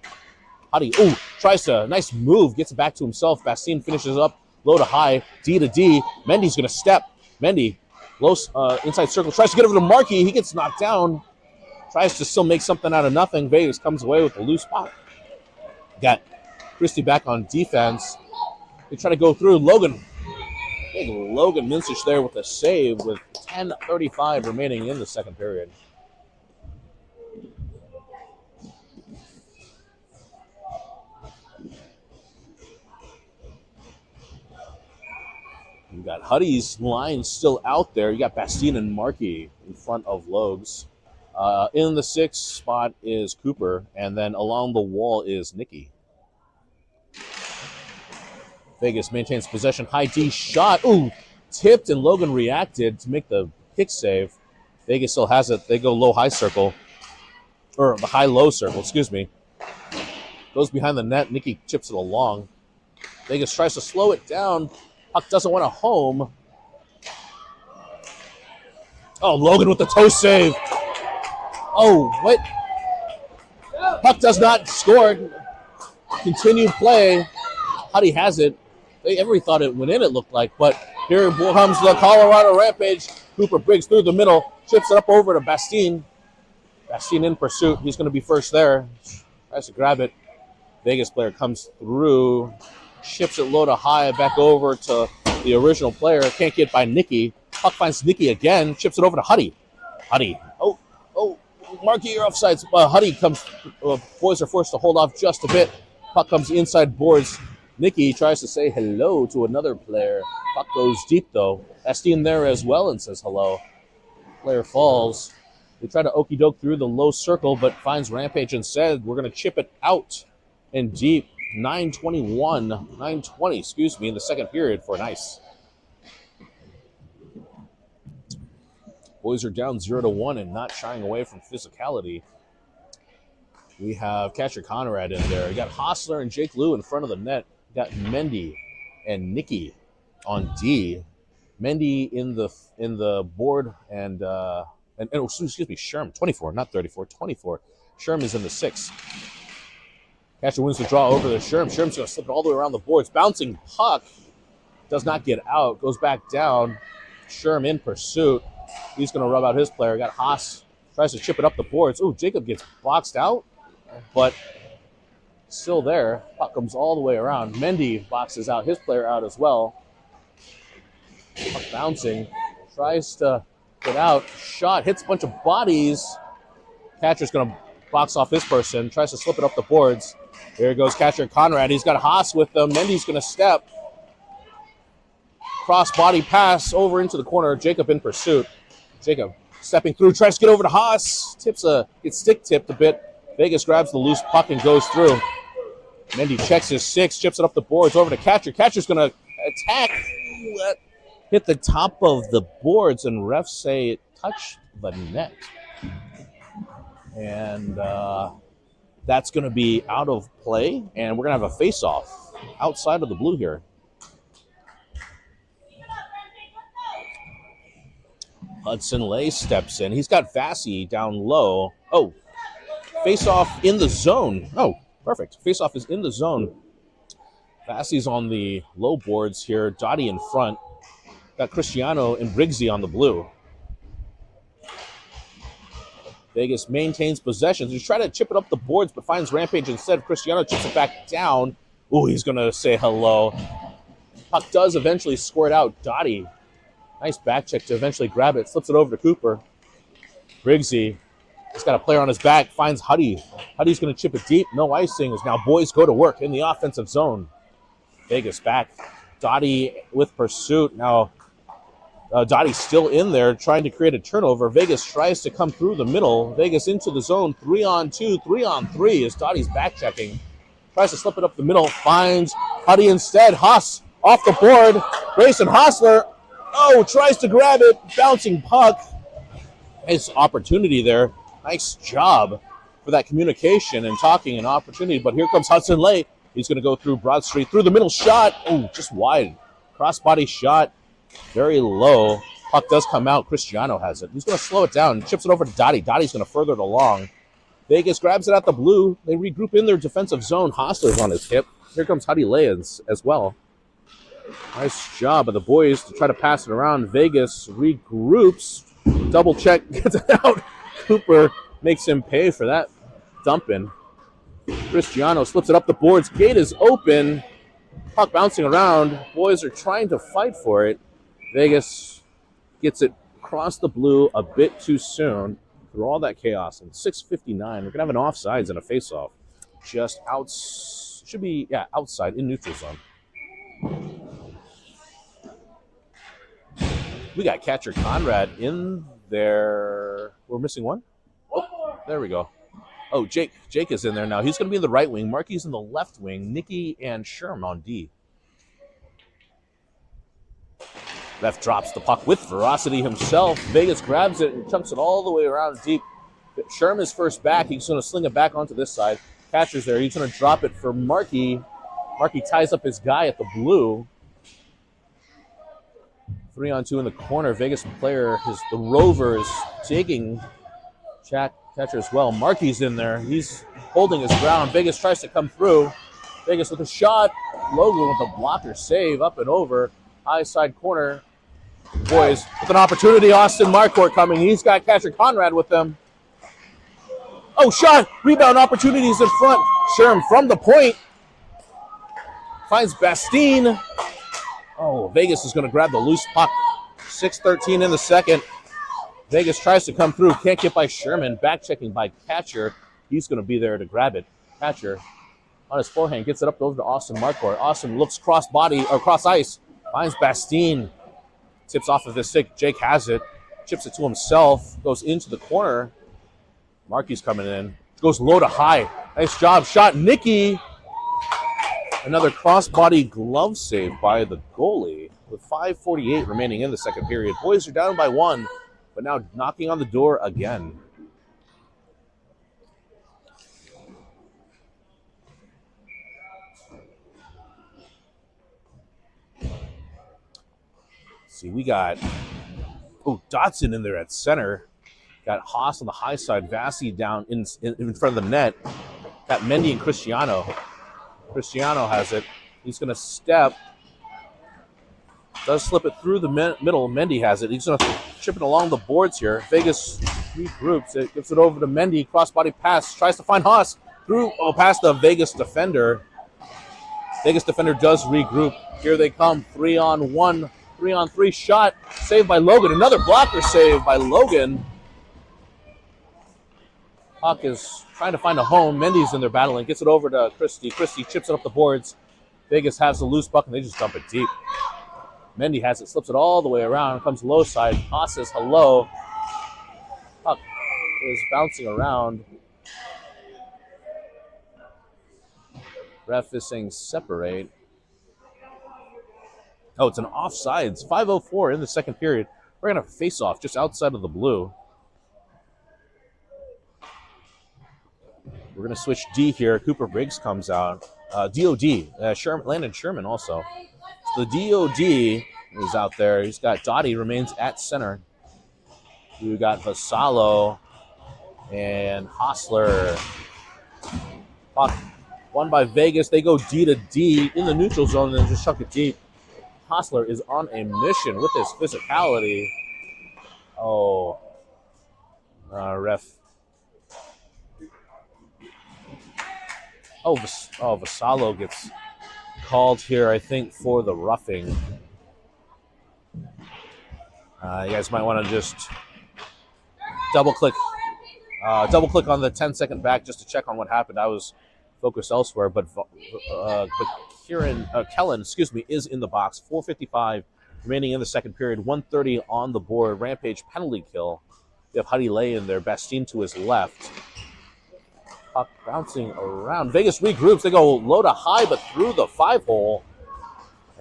Huddy, ooh, tries to, nice move, gets it back to himself. Bastien finishes up, low to high, D to D. Mendy's going to step. Mendy, low inside circle, tries to get over to Markey. He gets knocked down. Tries to still make something out of nothing. Vegas comes away with the loose puck. Got Christie back on defense. They try to go through. Logan, big Logan Mincich there with a save with 10:35 remaining in the second period. You got Huddy's line still out there. You got Bastien and Markey in front of Logs. In the sixth spot is Cooper, and then along the wall is Nicky. Vegas maintains possession. High D shot. Ooh, tipped, and Logan reacted to make the kick save. Vegas still has it. They go low-high circle. Or the high-low circle, excuse me. Goes behind the net. Nicky chips it along. Vegas tries to slow it down. Puck doesn't want a home. Oh, Logan with the toe save. Oh, what? Puck does not score. Continued play. Huddy has it. Everybody thought it went in, it looked like. But here comes the Colorado Rampage. Cooper Briggs through the middle. Chips it up over to Bastien. Bastien in pursuit. He's going to be first there. Tries to grab it. Vegas player comes through. Ships it low to high, back over to the original player. Can't get by Nicky. Puck finds Nicky again. Chips it over to Huddy. Huddy. Oh, Markey, you're offsides. Huddy comes. Boys are forced to hold off just a bit. Puck comes inside boards. Nicky tries to say hello to another player. Puck goes deep, though. Bastien there as well and says hello. Player falls. They try to okey doke through the low circle, but finds Rampage and said, we're going to chip it out and deep. 9:20 in the second period for an ice. Boys are down 0-1 and not shying away from physicality. We have catcher Conrad in there. We got Hostler and Jake Liu in front of the net. We got Mendy and Nicky on D. Mendy in the board and Sherm, 24, not 34, 24. Sherm is in the 6. Catcher wins the draw over the Sherm. Sherm's going to slip it all the way around the boards. Bouncing puck. Does not get out. Goes back down. Sherm in pursuit. He's going to rub out his player. Got Haas. Tries to chip it up the boards. Ooh, Jacob gets boxed out. But still there. Puck comes all the way around. Mendy boxes out his player out as well. Puck bouncing. Tries to get out. Shot. Hits a bunch of bodies. Catcher's going to box off his person. Tries to slip it up the boards. There goes catcher Conrad. He's got Haas with them. Mendy's going to step. Cross body pass over into the corner. Jacob in pursuit. Jacob stepping through. Tries to get over to Haas. Gets stick tipped a bit. Vegas grabs the loose puck and goes through. Mendy checks his six, chips it up the boards over to catcher. Catcher's going to attack. Hit the top of the boards, and refs say it touched the net. And that's going to be out of play, and we're going to have a face-off outside of the blue here. Hudson Lay steps in. He's got Vassy down low. Oh, face-off in the zone. Oh, perfect. Face-off is in the zone. Vassy's on the low boards here. Dottie in front. Got Cristiano and Briggsy on the blue. Vegas maintains possession. He's trying to chip it up the boards, but finds Rampage instead. Cristiano chips it back down. Ooh, he's going to say hello. Puck does eventually squirt out. Dottie. Nice back check to eventually grab it. Slips it over to Cooper. Briggsy. He's got a player on his back. Finds Huddy. Huddy's going to chip it deep. No icing. As now boys go to work in the offensive zone. Vegas back. Dottie with pursuit. Now Dottie's still in there trying to create a turnover. Vegas tries to come through the middle. Vegas into the zone. 3-on-2, 3-on-3 as Dottie's back checking. Tries to slip it up the middle. Finds Huddy instead. Haas off the board. Grayson Hostler. Oh, tries to grab it. Bouncing puck. Nice opportunity there. Nice job for that communication and talking and opportunity. But here comes Hudson Lay. He's going to go through Broad Street. Through the middle shot. Oh, just wide. Crossbody shot. Very low. Puck does come out. Cristiano has it. He's going to slow it down. Chips it over to Dottie. Dottie's going to further it along. Vegas grabs it at the blue. They regroup in their defensive zone. Hostler's on his hip. Here comes Huddy Layens as well. Nice job of the boys to try to pass it around. Vegas regroups. Double check. Gets it out. Cooper makes him pay for that dumping. Cristiano slips it up the boards. Gate is open. Puck bouncing around. Boys are trying to fight for it. Vegas gets it across the blue a bit too soon through all that chaos. And 6:59, we're going to have an offsides and a face-off. Just outside in neutral zone. We got catcher Conrad in there. We're missing one? Oh, there we go. Oh, Jake is in there now. He's going to be in the right wing. Marky's in the left wing. Nikki and Sherm on D. Left drops the puck with ferocity himself. Vegas grabs it and chunks it all the way around deep. Sherm is first back. He's going to sling it back onto this side. Catcher's there. He's going to drop it for Marky. Marky ties up his guy at the blue. 3-on-2 in the corner. Vegas player, the Rovers digging. Catcher as well. Marky's in there. He's holding his ground. Vegas tries to come through. Vegas with a shot. Logan with a blocker save up and over. High side corner. Boys with an opportunity. Austin Marcourt coming. He's got catcher Conrad with them. Oh, shot. Rebound opportunities in front. Sherm from the point. Finds Bastine. Oh, Vegas is going to grab the loose puck. 6:13 in the second. Vegas tries to come through. Can't get by Sherman. Back checking by Catcher. He's going to be there to grab it. Catcher on his forehand gets it up over to Austin Marcourt. Austin looks cross ice. Finds Bastine. Tips off of his stick. Jake has it. Chips it to himself. Goes into the corner. Marky's coming in. Goes low to high. Nice job. Shot. Nicky. Another crossbody glove save by the goalie with 5:48 remaining in the second period. Boys are down by one, but now knocking on the door again. See, we got Dotson in there at center. Got Haas on the high side. Vassy down in front of the net. Got Mendy and Cristiano. Cristiano has it. He's going to step. Does slip it through the middle. Mendy has it. He's going to chip it along the boards here. Vegas regroups it. Gives it over to Mendy. Crossbody pass. Tries to find Haas. regroup. Oh, past the Vegas defender. Vegas defender does regroup. Here they come. 3-on-1, 3-on-3 shot. Saved by Logan. Another blocker save by Logan. Puck is trying to find a home. Mendy's in there battling. Gets it over to Christie. Christie chips it up the boards. Vegas has the loose puck, and they just dump it deep. Mendy has it. Slips it all the way around. Comes low side. Haas says hello. Puck is bouncing around. Ref is saying separate. Oh, it's an offsides. 5:04 in the second period. We're going to face off just outside of the blue. We're going to switch D here. Cooper Briggs comes out. DOD. Landon Sherman also. So the DOD is out there. He's got Dottie remains at center. We got Vassallo and Hostler. Puck won by Vegas. They go D to D in the neutral zone and then just chuck it deep. Hostler is on a mission with his physicality. Oh, ref. Oh, Vassallo gets called here, I think, for the roughing. You guys might want to just double click on the 10-second back just to check on what happened. I was focused elsewhere, but Kellen, is in the box. 4:55 remaining in the second period. 1:30 on the board. Rampage penalty kill. You have Huddy Lay in there. Bastine to his left. Puck bouncing around. Vegas regroups. They go low to high, but through the 5-hole.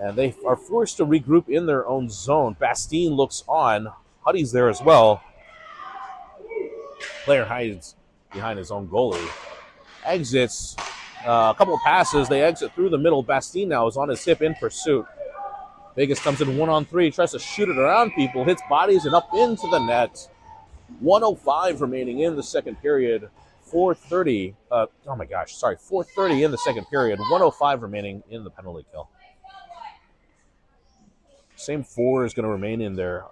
And they are forced to regroup in their own zone. Bastine looks on. Huddy's there as well. Player hides behind his own goalie. Exits. A couple of passes. They exit through the middle. Bastine now is on his hip in pursuit. Vegas comes in 1-on-3. Tries to shoot it around people. Hits bodies and up into the net. 1:05 remaining in the second period. 4:30 in the second period. 1:05 remaining in the penalty kill. Same four is going to remain in there.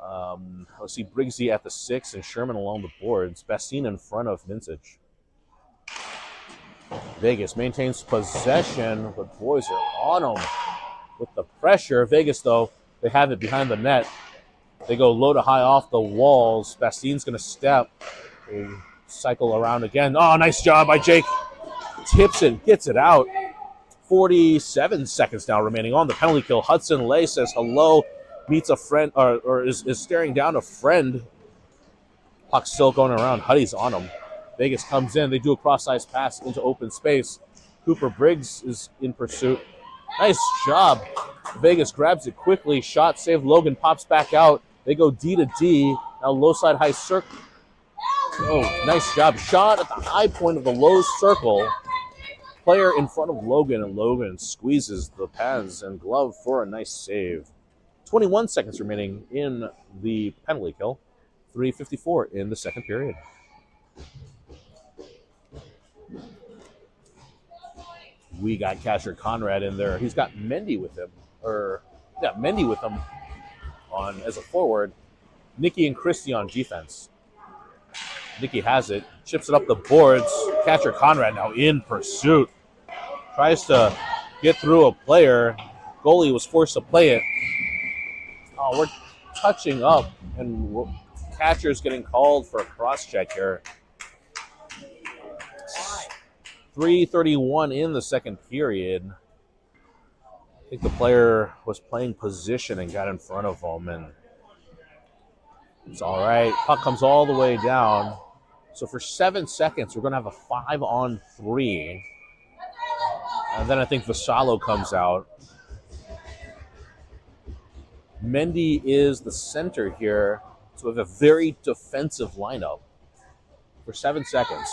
Let's see, Briggsy at the 6 and Sherman along the boards. Bastine in front of Vincich. Vegas maintains possession, but boys are on them with the pressure. Vegas, though, they have it behind the net. They go low to high off the walls. Bastine's going to step. They cycle around again. Oh, nice job by Jake. Tips it, gets it out. 47 seconds now remaining on the penalty kill. Hudson Lay says hello, meets a friend, or is staring down a friend. Puck still going around. Huddy's on him. Vegas comes in. They do a cross-ice pass into open space. Cooper Briggs is in pursuit. Nice job. Vegas grabs it quickly. Shot save. Logan pops back out. They go D to D. Now low side high circle. Oh, nice job. Shot at the high point of the low circle. Player in front of Logan, and Logan squeezes the pads and glove for a nice save. 21 seconds remaining in the penalty kill. 3:54 in the second period. We got catcher Conrad in there. He's got Mendy with him. Mendy with him on as a forward. Nicky and Christie on defense. Nicky has it. Chips it up the boards. Catcher Conrad now in pursuit. Tries to get through a player. Goalie was forced to play it. Oh, we're touching up, and catcher's getting called for a cross-check here. 3:31 in the second period. I think the player was playing position and got in front of him, and it's all right. Puck comes all the way down. So for 7 seconds, we're going to have a 5-on-3. And then I think Vassallo comes out. Mendy is the center here. So we have a very defensive lineup for 7 seconds.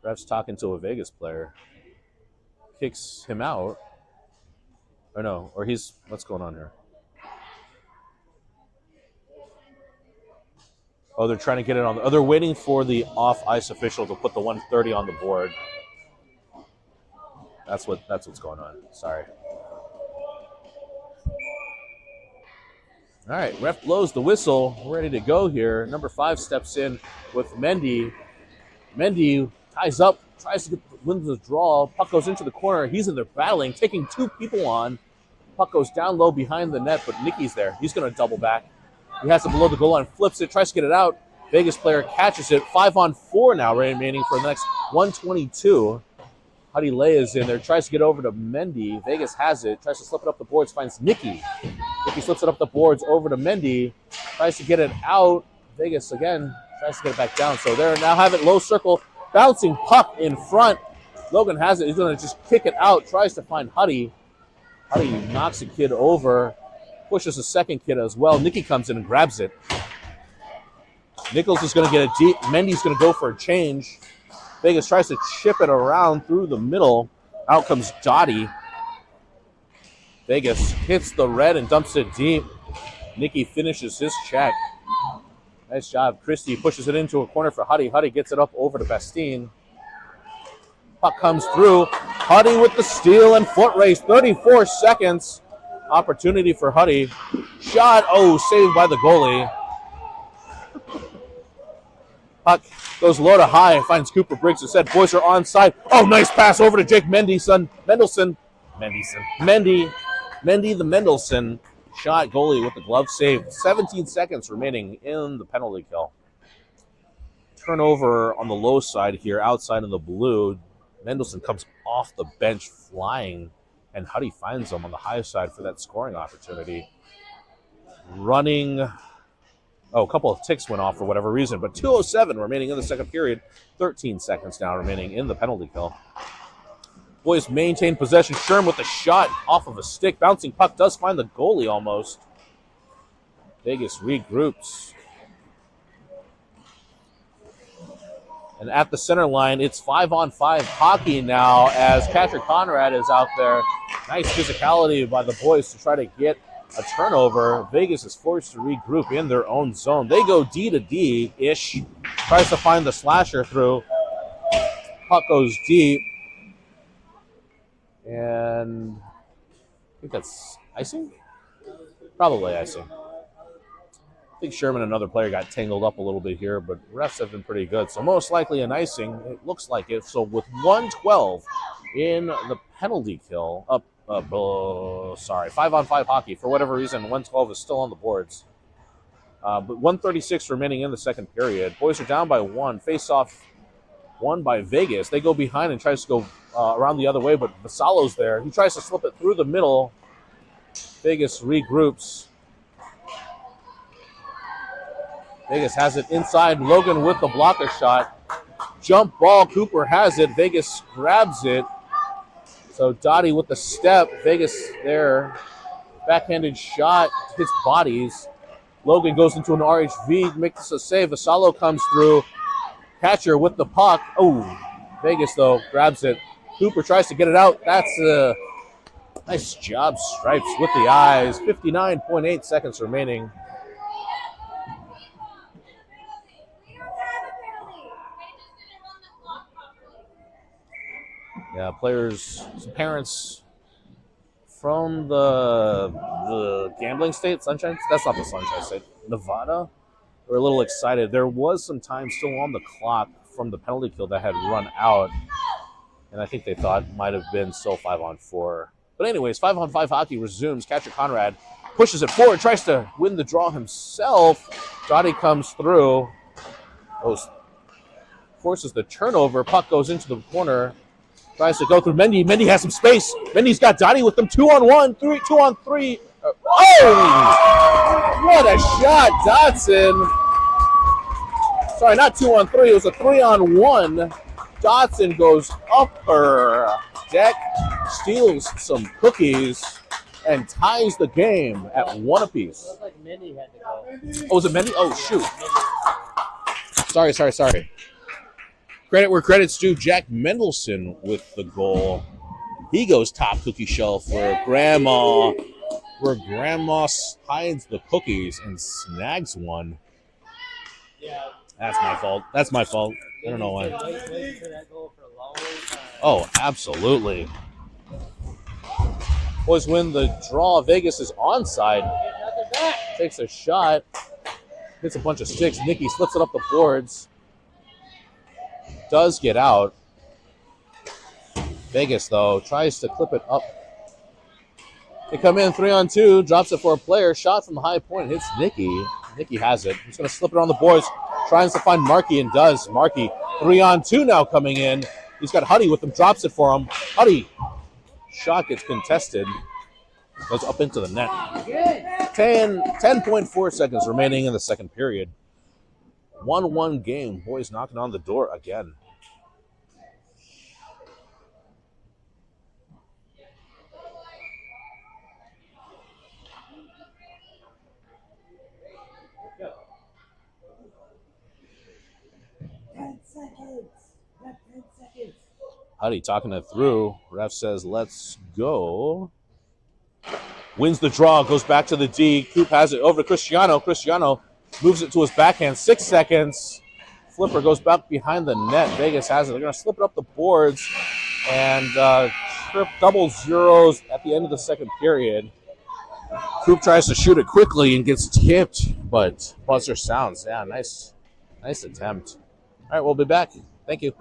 Ref's talking to a Vegas player. Kicks him out. Or no, or he's, what's going on here? Oh, they're trying to get it on. They're waiting for the off-ice official to put the 130 on the board. That's what's going on. Sorry. All right, ref blows the whistle. We're ready to go here. Number 5 steps in with Mendy. Mendy ties up, tries to win the draw. Puck goes into the corner. He's in there battling, taking 2 people on. Puck goes down low behind the net, but Nicky's there. He's going to double back. He has it below the goal line, flips it, tries to get it out. Vegas player catches it. 5-on-4 now remaining for the next 122. Huddy Lay is in there, tries to get over to Mendy. Vegas has it, tries to slip it up the boards, finds Nicky. Nicky slips it up the boards over to Mendy, tries to get it out. Vegas again tries to get it back down. So they now have it low circle, bouncing puck in front. Logan has it. He's going to just kick it out, tries to find Huddy. Huddy knocks a kid over, pushes a second kid as well. Nicky comes in and grabs it. Nichols is going to get it deep. Mendy's going to go for a change. Vegas tries to chip it around through the middle. Out comes Dottie. Vegas hits the red and dumps it deep. Nicky finishes his check. Nice job. Christie pushes it into a corner for Huddy. Huddy gets it up over to Bastine. Puck comes through. Huddy with the steal and foot race. 34 seconds. Opportunity for Huddy. Shot. Oh, saved by the goalie. Puck goes low to high. Finds Cooper Briggs, who said boys are onside. Oh, nice pass over to Jake Mendelson. Mendy the Mendelson. Shot goalie with the glove save. 17 seconds remaining in the penalty kill. Turnover on the low side here, outside in the blue. Mendelson comes off the bench flying, and Huddy finds him on the high side for that scoring opportunity. Running. Oh, a couple of ticks went off for whatever reason, but 2:07 remaining in the second period. 13 seconds now remaining in the penalty kill. Boys maintain possession. Sherm with a shot off of a stick. Bouncing puck does find the goalie almost. Vegas regroups. And at the center line, it's 5-on-5 hockey now as Patrick Conrad is out there. Nice physicality by the boys to try to get a turnover. Vegas is forced to regroup in their own zone. They go D to D-ish. Tries to find the slasher through. Puck goes deep. And I think that's icing? Probably icing. I think Sherman and another player got tangled up a little bit here, but refs have been pretty good. So most likely an icing. It looks like it. So with 1:12 in the penalty kill, 5-on-5 hockey. For whatever reason, 1:12 is still on the boards. But 1:36 remaining in the second period. Boys are down by 1. Face-off won by Vegas. They go behind and tries to go around the other way, but Vasalo's there. He tries to slip it through the middle. Vegas regroups. Vegas has it inside. Logan with the blocker shot. Jump ball. Cooper has it. Vegas grabs it. So Dottie with the step. Vegas there. Backhanded shot. Hits bodies. Logan goes into an RHV. Makes a save. Vasalo comes through. Catcher with the puck. Oh, Vegas, though, grabs it. Cooper tries to get it out. That's a nice job, Stripes, with the eyes. 59.8 seconds remaining. Yeah, players, parents from the gambling state, Sunshine. That's not the Sunshine State. Nevada. We're a little excited. There was some time still on the clock from the penalty kill that had run out, and I think they thought might have been still 5-on-4. But anyways, 5-on-5 hockey resumes. Catcher Conrad pushes it forward, tries to win the draw himself. Dottie comes through. Forces the turnover. Puck goes into the corner. Tries to go through Mendy. Mendy has some space. Mendy's got Dottie with them. 2-on-1, 2-on-3. Oh! What a shot, Dotson. Sorry, not 2-on-3. It was a 3-on-1. Dotson goes upper deck, steals some cookies, and ties the game at 1 apiece.
It looked like Mindy had to go.
Oh, was it Mendy? Oh, shoot. Sorry. Credit where credit's due. Jack Mendelson with the goal. He goes top cookie shelf where Grandma hides the cookies and snags one.
Yeah.
That's my fault. I don't know why.
Waiting for that goal for a long time.
Oh, absolutely. Boys win the draw. Vegas is onside. Takes a shot. Hits a bunch of sticks. Nicky slips it up the boards. Does get out. Vegas, though, tries to clip it up. They come in 3-on-2, drops it for a player. Shot from the high point, hits Nikki. Nikki has it. He's going to slip it on the boards. Tries to find Markey and does. Markey 3-on-2 now coming in. He's got Huddy with him, drops it for him. Huddy. Shot gets contested. Goes up into the net. 10.4 seconds remaining in the second period. 1-1 game. Boys knocking on the door again. Huddy talking it through. Ref says, let's go. Wins the draw, goes back to the D. Coop has it over to Cristiano. Cristiano moves it to his backhand. 6 seconds. Flipper goes back behind the net. Vegas has it. They're going to slip it up the boards and trip double zeros at the end of the second period. Coop tries to shoot it quickly and gets tipped, but buzzer sounds. Yeah, nice attempt. All right, we'll be back. Thank you.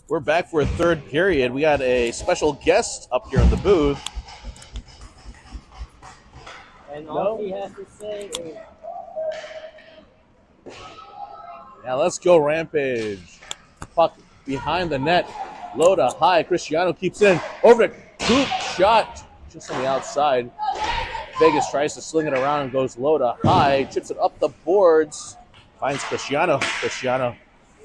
We're back for a third period. We got a special guest up here in the booth.
And all he has to say is...
Yeah, let's go, Rampage. Puck behind the net. Low to high. Cristiano keeps in. Over to Coop. Shot just on the outside. Vegas tries to sling it around and goes low to high. Chips it up the boards. Finds Cristiano. Cristiano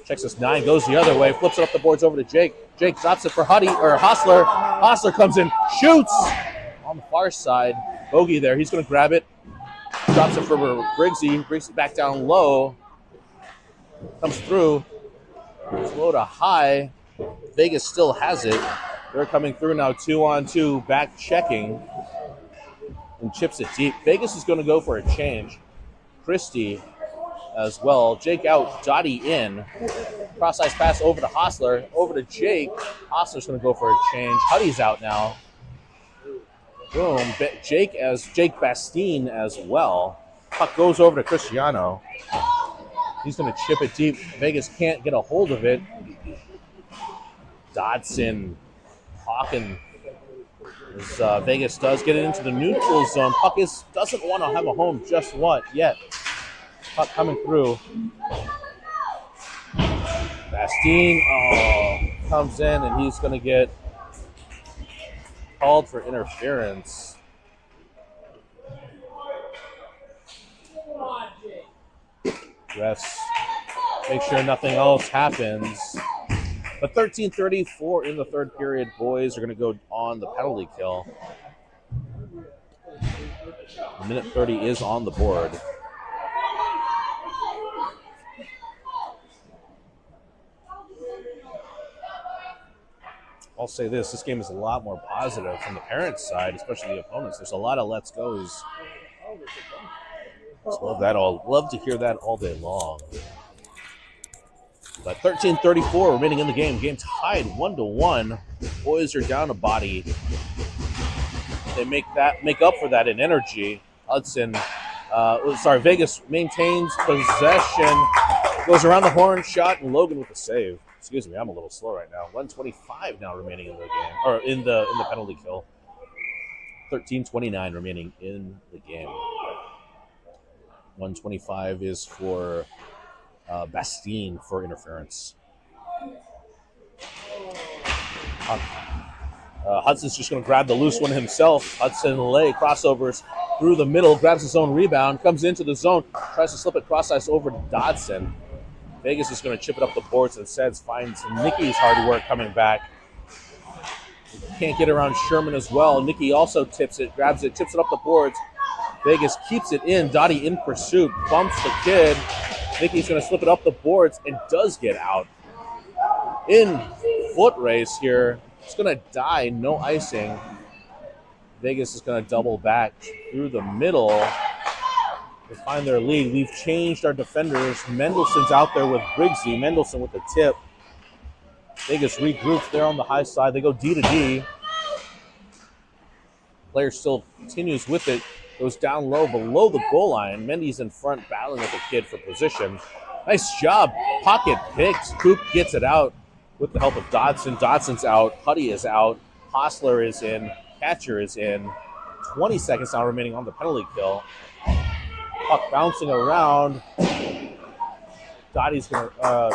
checks his 9, goes the other way, flips it up the boards over to Jake. Jake drops it for Hostler. Hostler comes in, shoots on the far side. Bogey there, he's going to grab it. Drops it for Briggsy, brings it back down low. Comes through. It's low to high. Vegas still has it. They're coming through now 2-on-2, back checking. And chips it deep. Vegas is going to go for a change. Christie as well. Jake out, Dottie in. Cross-ice pass over to Hostler, over to Jake. Hostler's going to go for a change. Huddy's out now. Boom. Jake Bastine as well. Puck goes over to Cristiano. He's going to chip it deep. Vegas can't get a hold of it. Dodson, Hawken. Vegas does get it into the neutral zone. Puck doesn't want to have a home just yet. Puck coming through. Bastine comes in and he's going to get called for interference. Refs make sure nothing else happens. But 13:34 in the third period, boys are going to go on the penalty kill. Minute 30 is on the board. I'll say this game is a lot more positive from the parents' side, especially the opponents. There's a lot of let's goes. Love to hear that all day long. But 13:34 remaining in the game. Game tied 1-1. Boys are down a body. They make up for that in energy. Vegas maintains possession. Goes around the horn, shot, and Logan with a save. Excuse me, I'm a little slow right now. 1:25 now remaining in the game, or in the penalty kill. 13:29 remaining in the game. 1:25 is for Bastine for interference. Hudson's just going to grab the loose one himself. Hudson lay crossovers through the middle, grabs his own rebound, comes into the zone, tries to slip it cross ice over to Dodson. Vegas is going to chip it up the boards and Seds finds Nicky's hard work coming back. Can't get around Sherman as well. Nicky also tips it, grabs it, tips it up the boards. Vegas keeps it in. Dottie in pursuit, bumps the kid. Nicky's going to slip it up the boards and does get out. In foot race here. It's going to die, no icing. Vegas is going to double back through the middle to find their lead. We've changed our defenders. Mendelson's out there with Briggsy. Mendelson with the tip. Vegas regroups there on the high side. They go D to D. Player still continues with it. Goes down low below the goal line. Mendy's in front battling with the kid for position. Nice job. Pocket picked. Coop gets it out with the help of Dodson. Dodson's out. Huddy is out. Hostler is in. Catcher is in. 20 seconds now remaining on the penalty kill. Puck bouncing around. Dottie's going to...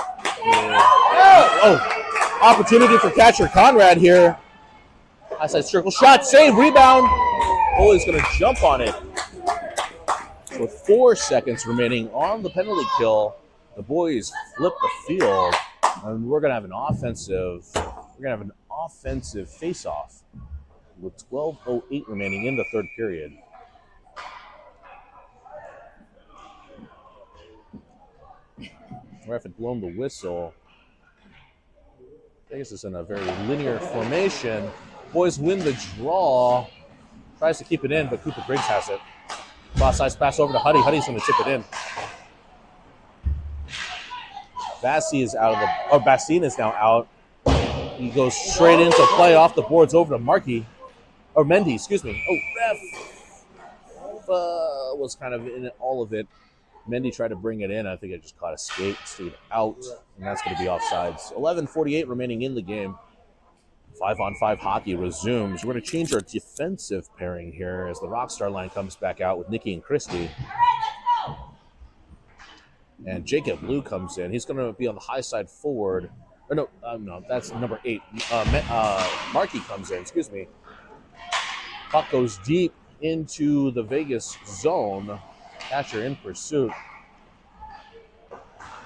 opportunity for catcher Conrad here. High side circle shot. Save. Rebound. Goalie's going to jump on it. With 4 seconds remaining on the penalty kill, the boys flip the field, and we're going to have an offensive. We're going to have an offensive face-off with 12:08 remaining in the third period. Ref had blown the whistle. Vegas is in a very linear formation. Boys win the draw. Tries to keep it in, but Cooper Briggs has it. Cross ice pass over to Huddy. Huddy's going to tip it in. Bastine is now out. He goes straight into play off the boards over to Mendy, excuse me. Ref was kind of in all of it. Mendy tried to bring it in. I think it just caught a skate, stayed out, and that's going to be offsides. 11:48 remaining in the game. 5-on-5 hockey resumes. We're going to change our defensive pairing here as the Rockstar line comes back out with Nicky and Christie. And Jacob Liu comes in. He's going to be on the high side forward. Or no, that's number 8. Markey comes in, excuse me. Puck goes deep into the Vegas zone. Catcher in pursuit.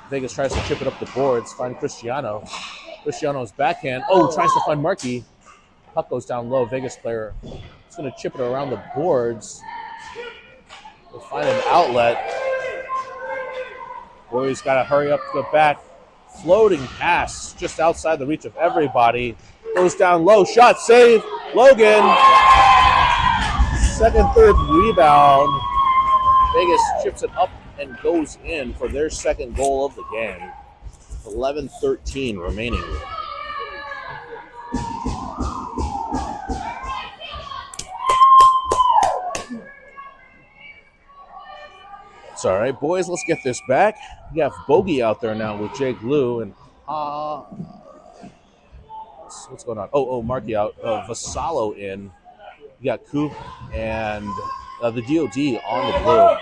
Vegas tries to chip it up the boards. Find Cristiano's backhand. Tries to find Markey. Puck goes down low. Vegas player is going to chip it around the boards. We'll find an outlet. Boys got to hurry up to the back. Floating pass just outside the reach of everybody. Goes down low. Shot save. Logan. Second, third rebound. Vegas chips it up and goes in for their second goal of the game. 11:13 remaining. It's all right, boys. Let's get this back. We have Bogey out there now with Jake Liu and what's going on? Markey out. Vassallo in. You got Coop and the DOD on the blue.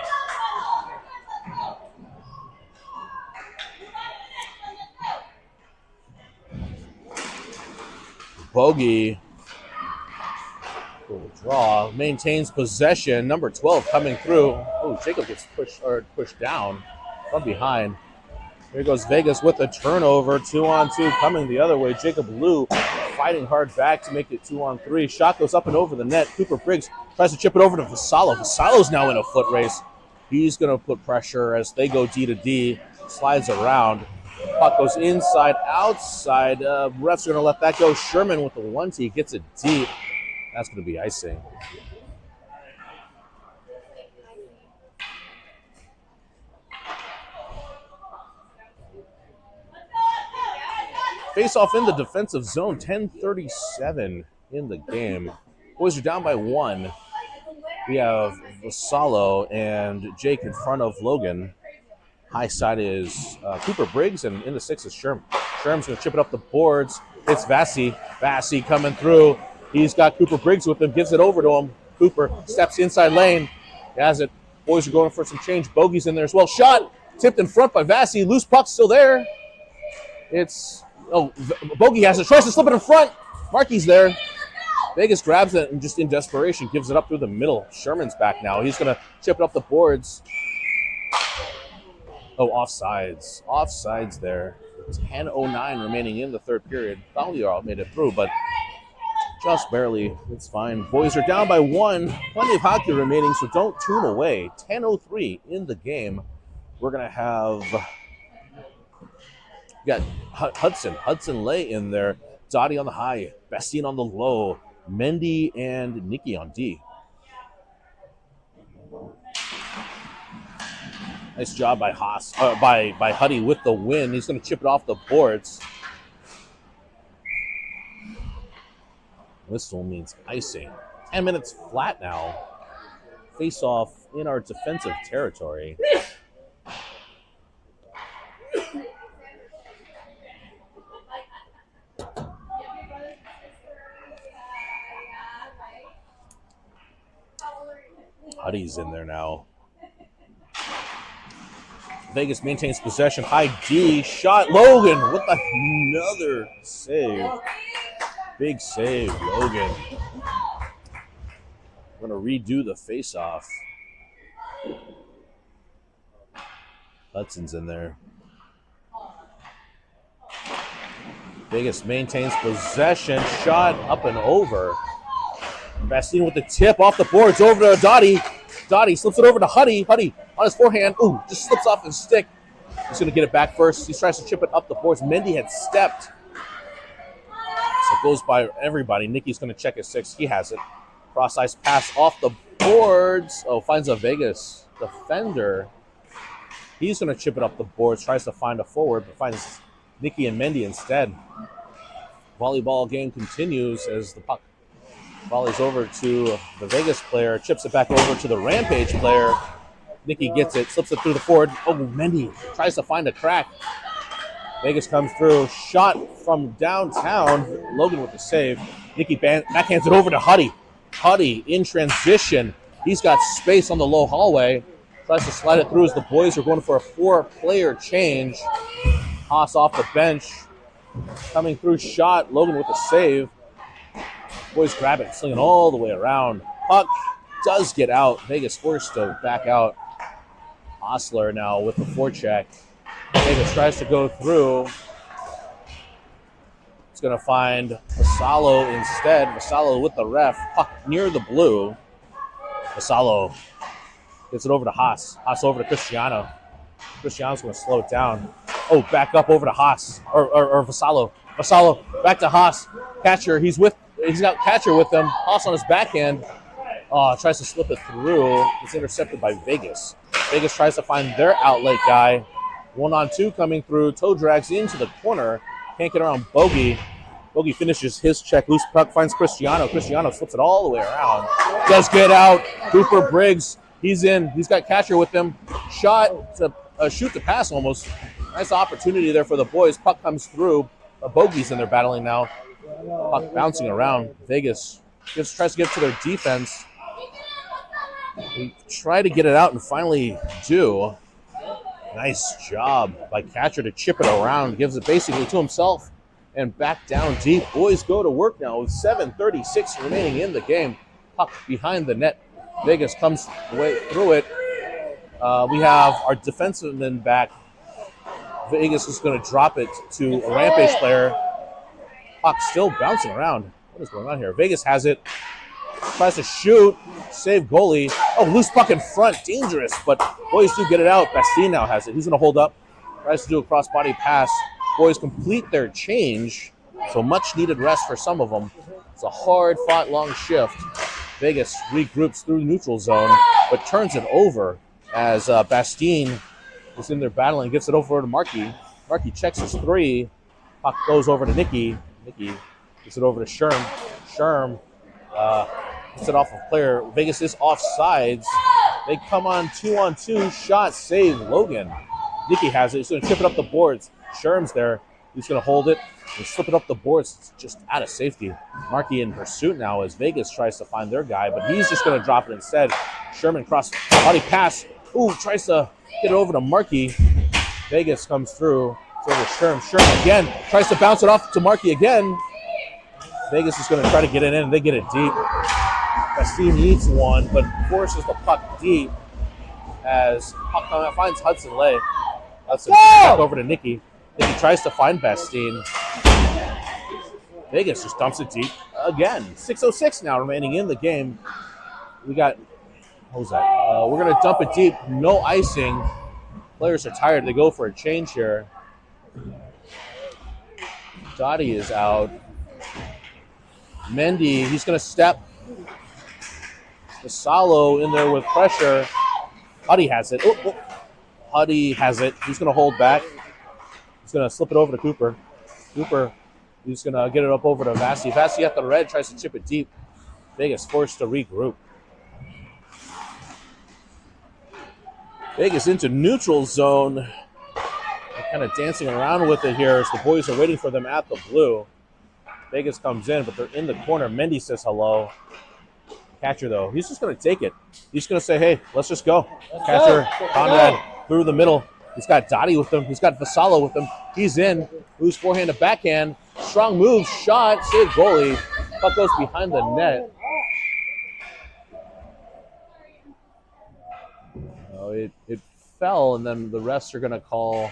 Bogey will draw, maintains possession. Number 12 coming through. Jacob gets pushed down from behind. Here goes Vegas with a turnover. 2-on-2 coming the other way. Jacob Liu fighting hard back to make it 2-on-3. Shot goes up and over the net. Cooper Briggs tries to chip it over to Vassallo. Vassallo's now in a foot race. He's going to put pressure as they go D to D. Slides around. Puck goes inside, outside. Refs are going to let that go. Sherman with the 1-T gets it deep. That's going to be icing. Face off in the defensive zone. 10:37 in the game. Boys are down by 1. We have Vassallo and Jake in front of Logan. High side is Cooper Briggs, and in the 6 is Sherm. Sherm's going to chip it up the boards. It's Vassy. Vassy coming through. He's got Cooper Briggs with him, gives it over to him. Cooper steps inside lane. He has it. Boys are going for some change. Bogey's in there as well. Shot tipped in front by Vassy. Loose puck still there. Bogey has it. Tries to slip it in front. Markey's there. Vegas grabs it and just in desperation gives it up through the middle. Sherman's back now. He's going to chip it up the boards. Oh, offsides. Offsides there. 10:09 remaining in the third period. Valiar made it through, but just barely. It's fine. Boys are down by 1. Plenty of hockey remaining, so don't tune away. 10:03 in the game. We're going to have... We got Hudson Lay in there. Dottie on the high. Bastien on the low. Mendy and Nikki on D. Nice job by Haas, by Huddy with the win. He's going to chip it off the boards. Whistle means icing. 10 minutes flat now. Face off in our defensive territory. Huddy's in there now. Vegas maintains possession. High D. Shot. Logan with another save. Big save, Logan. We're going to redo the face-off. Hudson's in there. Vegas maintains possession. Shot up and over. Bastien with the tip off the boards over to Dottie. Dottie slips it over to Huddy. Huddy on his forehand. Ooh, just slips off his stick. He's going to get it back first. He tries to chip it up the boards. Mendy had stepped. So it goes by everybody. Nicky's going to check his 6. He has it. Cross-ice pass off the boards. Oh, finds a Vegas defender. He's going to chip it up the boards. Tries to find a forward, but finds Nicky and Mendy instead. Volleyball game continues as the puck volleys over to the Vegas player, chips it back over to the Rampage player. Nicky gets it, slips it through the forward. Oh, Mendy tries to find a crack. Vegas comes through. Shot from downtown. Logan with the save. Nicky backhands it over to Huddy. Huddy in transition. He's got space on the low hallway. Tries to slide it through as the boys are going for a 4-player change. Haas off the bench. Coming through shot. Logan with the save. Boys grab it, slinging all the way around. Puck does get out. Vegas forced to back out. Osler now with the forecheck. Vegas tries to go through. It's going to find Vassallo instead. Vassallo with the ref. Puck near the blue. Vassallo gets it over to Haas. Haas over to Cristiano. Cristiano's going to slow it down. Oh, back up over to Haas. Or Vassallo. Vassallo back to Haas. Catcher, he's got catcher with him. Haas on his backhand. Tries to slip it through. It's intercepted by Vegas. Vegas tries to find their outlet guy. 1-on-2 coming through. Toe drags into the corner. Can't get around Bogey. Bogey finishes his check. Loose puck finds Cristiano. Cristiano slips it all the way around. Does get out. Cooper Briggs. He's in. He's got catcher with him. Shot to shoot to pass almost. Nice opportunity there for the boys. Puck comes through. Bogey's in there battling now. Puck bouncing around. Vegas tries to get to their defense. They try to get it out and finally do. Nice job by catcher to chip it around. Gives it basically to himself and back down deep. Boys go to work now with 7:36 remaining in the game. Puck behind the net. Vegas comes way through it. We have our defenseman back. Vegas is going to drop it to a Rampage player. Puck still bouncing around. What is going on here? Vegas has it. Tries to shoot. Save goalie. Oh, loose puck in front. Dangerous, but boys do get it out. Bastien now has it. He's going to hold up. Tries to do a cross-body pass. Boys complete their change. So much needed rest for some of them. It's a hard-fought long shift. Vegas regroups through neutral zone, but turns it over as Bastien is in there battling. Gets it over to Markey. Markey checks his 3. Puck goes over to Nicky. Nicky gets it over to Sherm. Sherm gets it off of player. Vegas is offsides. They come on 2-on-2. Shot save Logan. Nicky has it. He's going to chip it up the boards. Sherm's there. He's going to hold it and slip it up the boards. It's just out of safety. Markey in pursuit now as Vegas tries to find their guy, but he's just going to drop it instead. Sherman cross body pass. Ooh, tries to get it over to Markey. Vegas comes through. It's over to Sherm. Sherm again tries to bounce it off to Markey again. Vegas is going to try to get it in. They get it deep. Bastine needs one, but forces the puck deep as puck finds Hudson Lay. Hudson back over to Nicky. Nicky tries to find Bastine. Vegas just dumps it deep again. 6:06 now remaining in the game. We got, what was that? We're going to dump it deep. No icing. Players are tired. They go for a change here. Dottie is out. Mendy, he's going to step. Salo in there with pressure. Huddy has it. Huddy has it. He's going to hold back. He's going to slip it over to Cooper. Cooper, he's going to get it up over to Vassy. Vassy at the red, tries to chip it deep. Vegas forced to regroup. Vegas into neutral zone. They're kind of dancing around with it here as the boys are waiting for them at the blue. Vegas comes in, but they're in the corner. Mendy says hello. Catcher, though, he's just going to take it. He's going to say, hey, let's just go. Catcher, Conrad, through the middle. He's got Dottie with him. He's got Vassallo with him. He's in. Moves forehand to backhand. Strong move, shot, save goalie. Puck goes behind the net. Oh, it fell, and then the refs are going to call,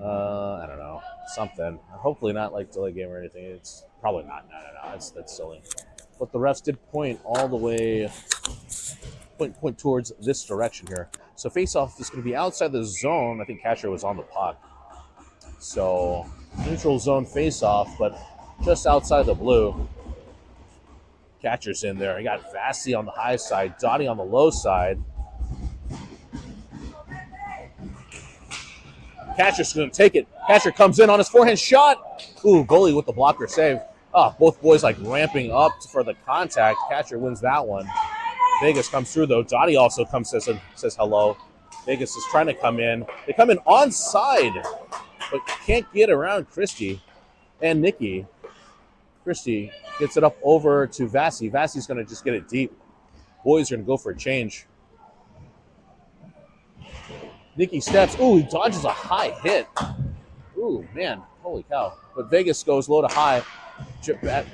I don't know, something. Hopefully not like delay game or anything. It's probably not. No. That's silly. But the refs did point all the way, point towards this direction here. So face-off is going to be outside the zone. I think catcher was on the puck. So neutral zone face-off, but just outside the blue. Catcher's in there. I got Vassy on the high side, Dottie on the low side. Catcher's going to take it. Catcher comes in on his forehand shot. Ooh, goalie with the blocker save. Both boys like ramping up for the contact. Catcher wins that one. Vegas comes through, though. Dottie also comes, says hello. Vegas is trying to come in. They come in onside, but can't get around Christie and Nicky. Christie gets it up over to Vassy. Vassy's going to just get it deep. Boys are going to go for a change. Nicky steps. Ooh, he dodges a high hit. Ooh, man. Holy cow. But Vegas goes low to high.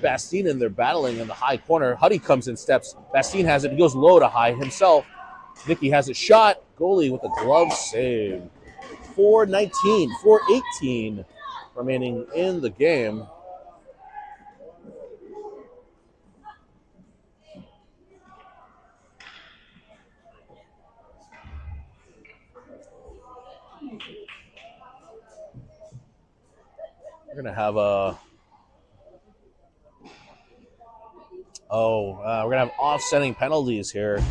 Bastine in there battling in the high corner. Huddy comes in steps. Bastine has it. He goes low to high himself. Nicky has it shot. Goalie with a glove save. 4:19, 4:18 remaining in the game. We're going to have a... we're going to have offsetting penalties here.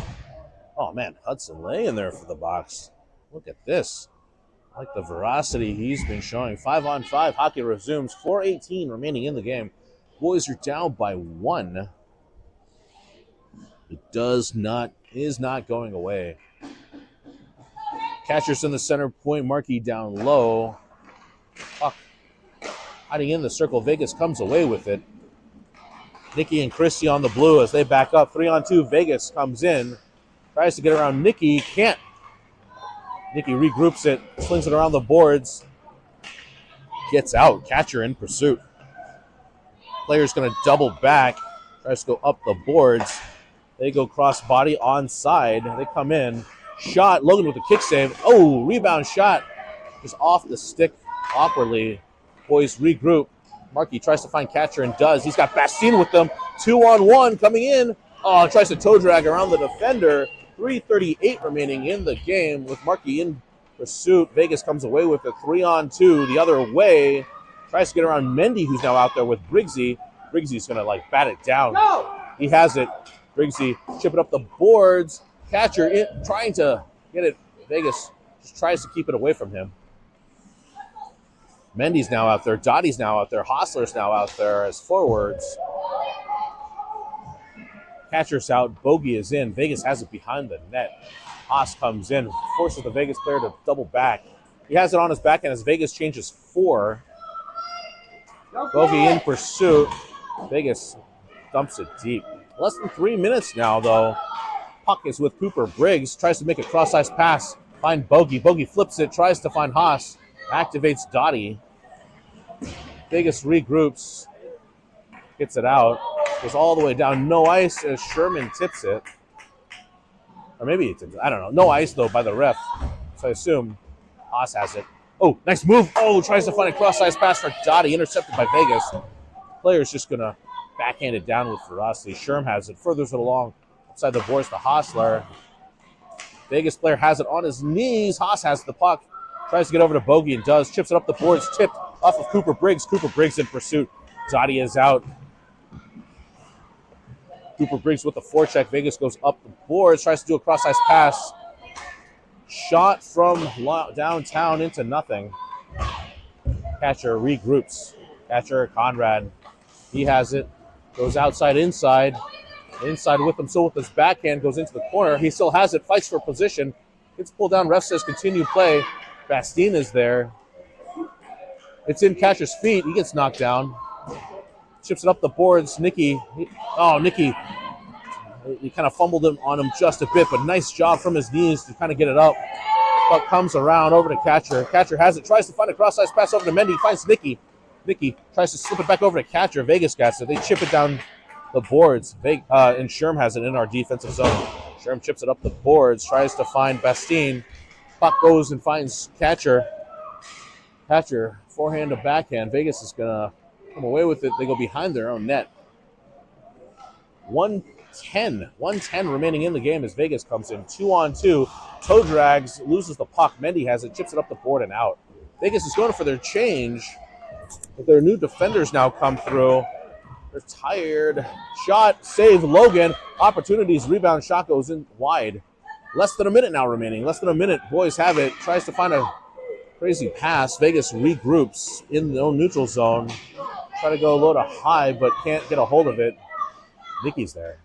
Oh, man, Hudson Lay in there for the box. Look at this. I like the veracity he's been showing. 5-on-5, hockey resumes. 4:18 remaining in the game. Boys are down by 1. It is not going away. Catcher's in the center point. Markey down low. Puck hiding in the circle. Vegas comes away with it. Nicky and Christie on the blue as they back up. 3-on-2. Vegas comes in. Tries to get around Nicky. Can't. Nicky regroups it. Slings it around the boards. Gets out. Catcher in pursuit. Player's going to double back. Tries to go up the boards. They go cross body onside. They come in. Shot. Logan with a kick save. Oh, rebound shot. Just off the stick awkwardly. Boys regroup. Markey tries to find catcher and does. He's got Bastine with them. 2-on-1 coming in. Oh, tries to toe drag around the defender. 3:38 remaining in the game with Markey in pursuit. Vegas comes away with a 3-on-2 the other way. Tries to get around Mendy, who's now out there with Briggsy. Briggsy's going to bat it down. No! He has it. Briggsy chip it up the boards. Catcher trying to get it. Vegas just tries to keep it away from him. Mendy's now out there. Dottie's now out there. Hostler's now out there as forwards. Catcher's out. Bogey is in. Vegas has it behind the net. Haas comes in. Forces the Vegas player to double back. He has it on his backhand as Vegas changes 4. Bogey in pursuit. Vegas dumps it deep. Less than 3 minutes now, though. Puck is with Cooper. Briggs tries to make a cross-ice pass. Find Bogey. Bogey flips it, tries to find Haas. Activates Dottie. Vegas regroups. Gets it out. Goes all the way down. No ice as Sherman tips it. Or maybe it tips it. I don't know. No ice, though, by the ref. So I assume Haas has it. Oh, nice move. Oh, tries to find a cross-ice pass for Dottie. Intercepted by Vegas. Player's just going to backhand it down with ferocity. Sherm has it. Furthers it along outside the boards to Hostler. Vegas player has it on his knees. Haas has the puck. Tries to get over to Bogey and does. Chips it up the boards. Tipped off of Cooper Briggs. Cooper Briggs in pursuit. Dottie is out. Cooper Briggs with the forecheck. Vegas goes up the boards. Tries to do a cross-ice pass. Shot from downtown into nothing. Catcher regroups. Catcher Conrad. He has it. Goes outside, inside. Inside with him. So with his backhand goes into the corner. He still has it. Fights for position. Gets pulled down. Ref says continue play. Bastine is there. It's in catcher's feet. He gets knocked down. Chips it up the boards. Nicky. He kind of fumbled him on him just a bit, but nice job from his knees to kind of get it up. Puck comes around over to Catcher. Catcher has it. Tries to find a cross-ice pass over to Mendy. Finds Nicky. Nicky tries to slip it back over to Catcher. Vegas gets it. They chip it down the boards. And Sherm has it in our defensive zone. Sherm chips it up the boards. Tries to find Bastine. Puck goes and finds Catcher. Catcher, forehand to backhand. Vegas is going to come away with it. They go behind their own net. 110 remaining in the game as Vegas comes in. 2-on-2. Toe drags, loses the puck. Mendy has it, chips it up the board and out. Vegas is going for their change. But their new defenders now come through. They're tired. Shot, save, Logan. Opportunities, rebound, shot goes in wide. Less than a minute now remaining. Less than a minute. Boys have it. Tries to find a crazy pass. Vegas regroups in the own neutral zone. Try to go low to high, but can't get a hold of it. Nicky's there.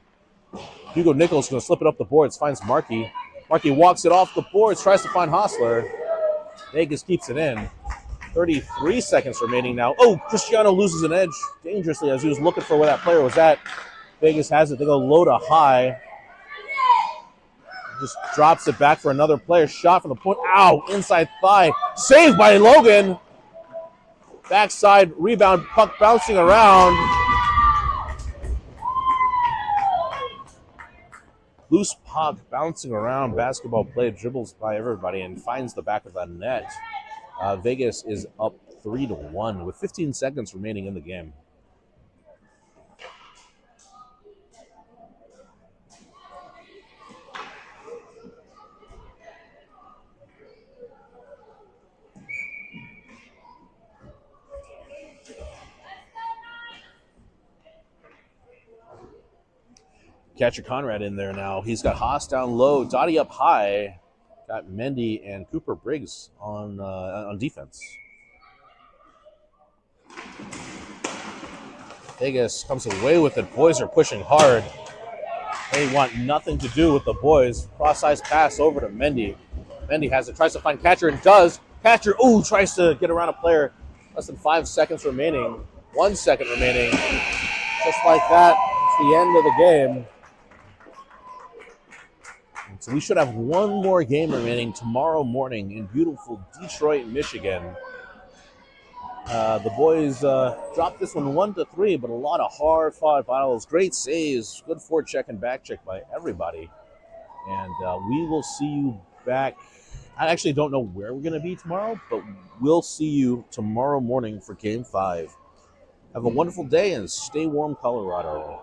Hugo Nichols going to slip it up the boards. Finds Markey. Markey walks it off the boards. Tries to find Hostler. Vegas keeps it in. 33 seconds remaining now. Oh, Cristiano loses an edge dangerously as he was looking for where that player was at. Vegas has it. They go low to high. Just drops it back for another player. Shot from the point. Ow! Inside thigh. Saved by Logan. Backside rebound. Puck bouncing around. Loose puck bouncing around. Basketball play. Dribbles by everybody and finds the back of the net. Vegas is up 3-1 with 15 seconds remaining in the game. Catcher Conrad in there now. He's got Haas down low, Dottie up high. Got Mendy and Cooper Briggs on defense. Vegas comes away with it. Boys are pushing hard. They want nothing to do with the boys. Cross-ice pass over to Mendy. Mendy has it, tries to find Catcher and does. Catcher, tries to get around a player. Less than 5 seconds remaining. 1 second remaining. Just like that, it's the end of the game. So we should have one more game remaining tomorrow morning in beautiful Detroit, Michigan. The boys dropped this one 1-3, but a lot of hard-fought battles, great saves, good forecheck and back check by everybody. And we will see you back. I actually don't know where we're going to be tomorrow, but we'll see you tomorrow morning for Game 5. Have a wonderful day and stay warm, Colorado.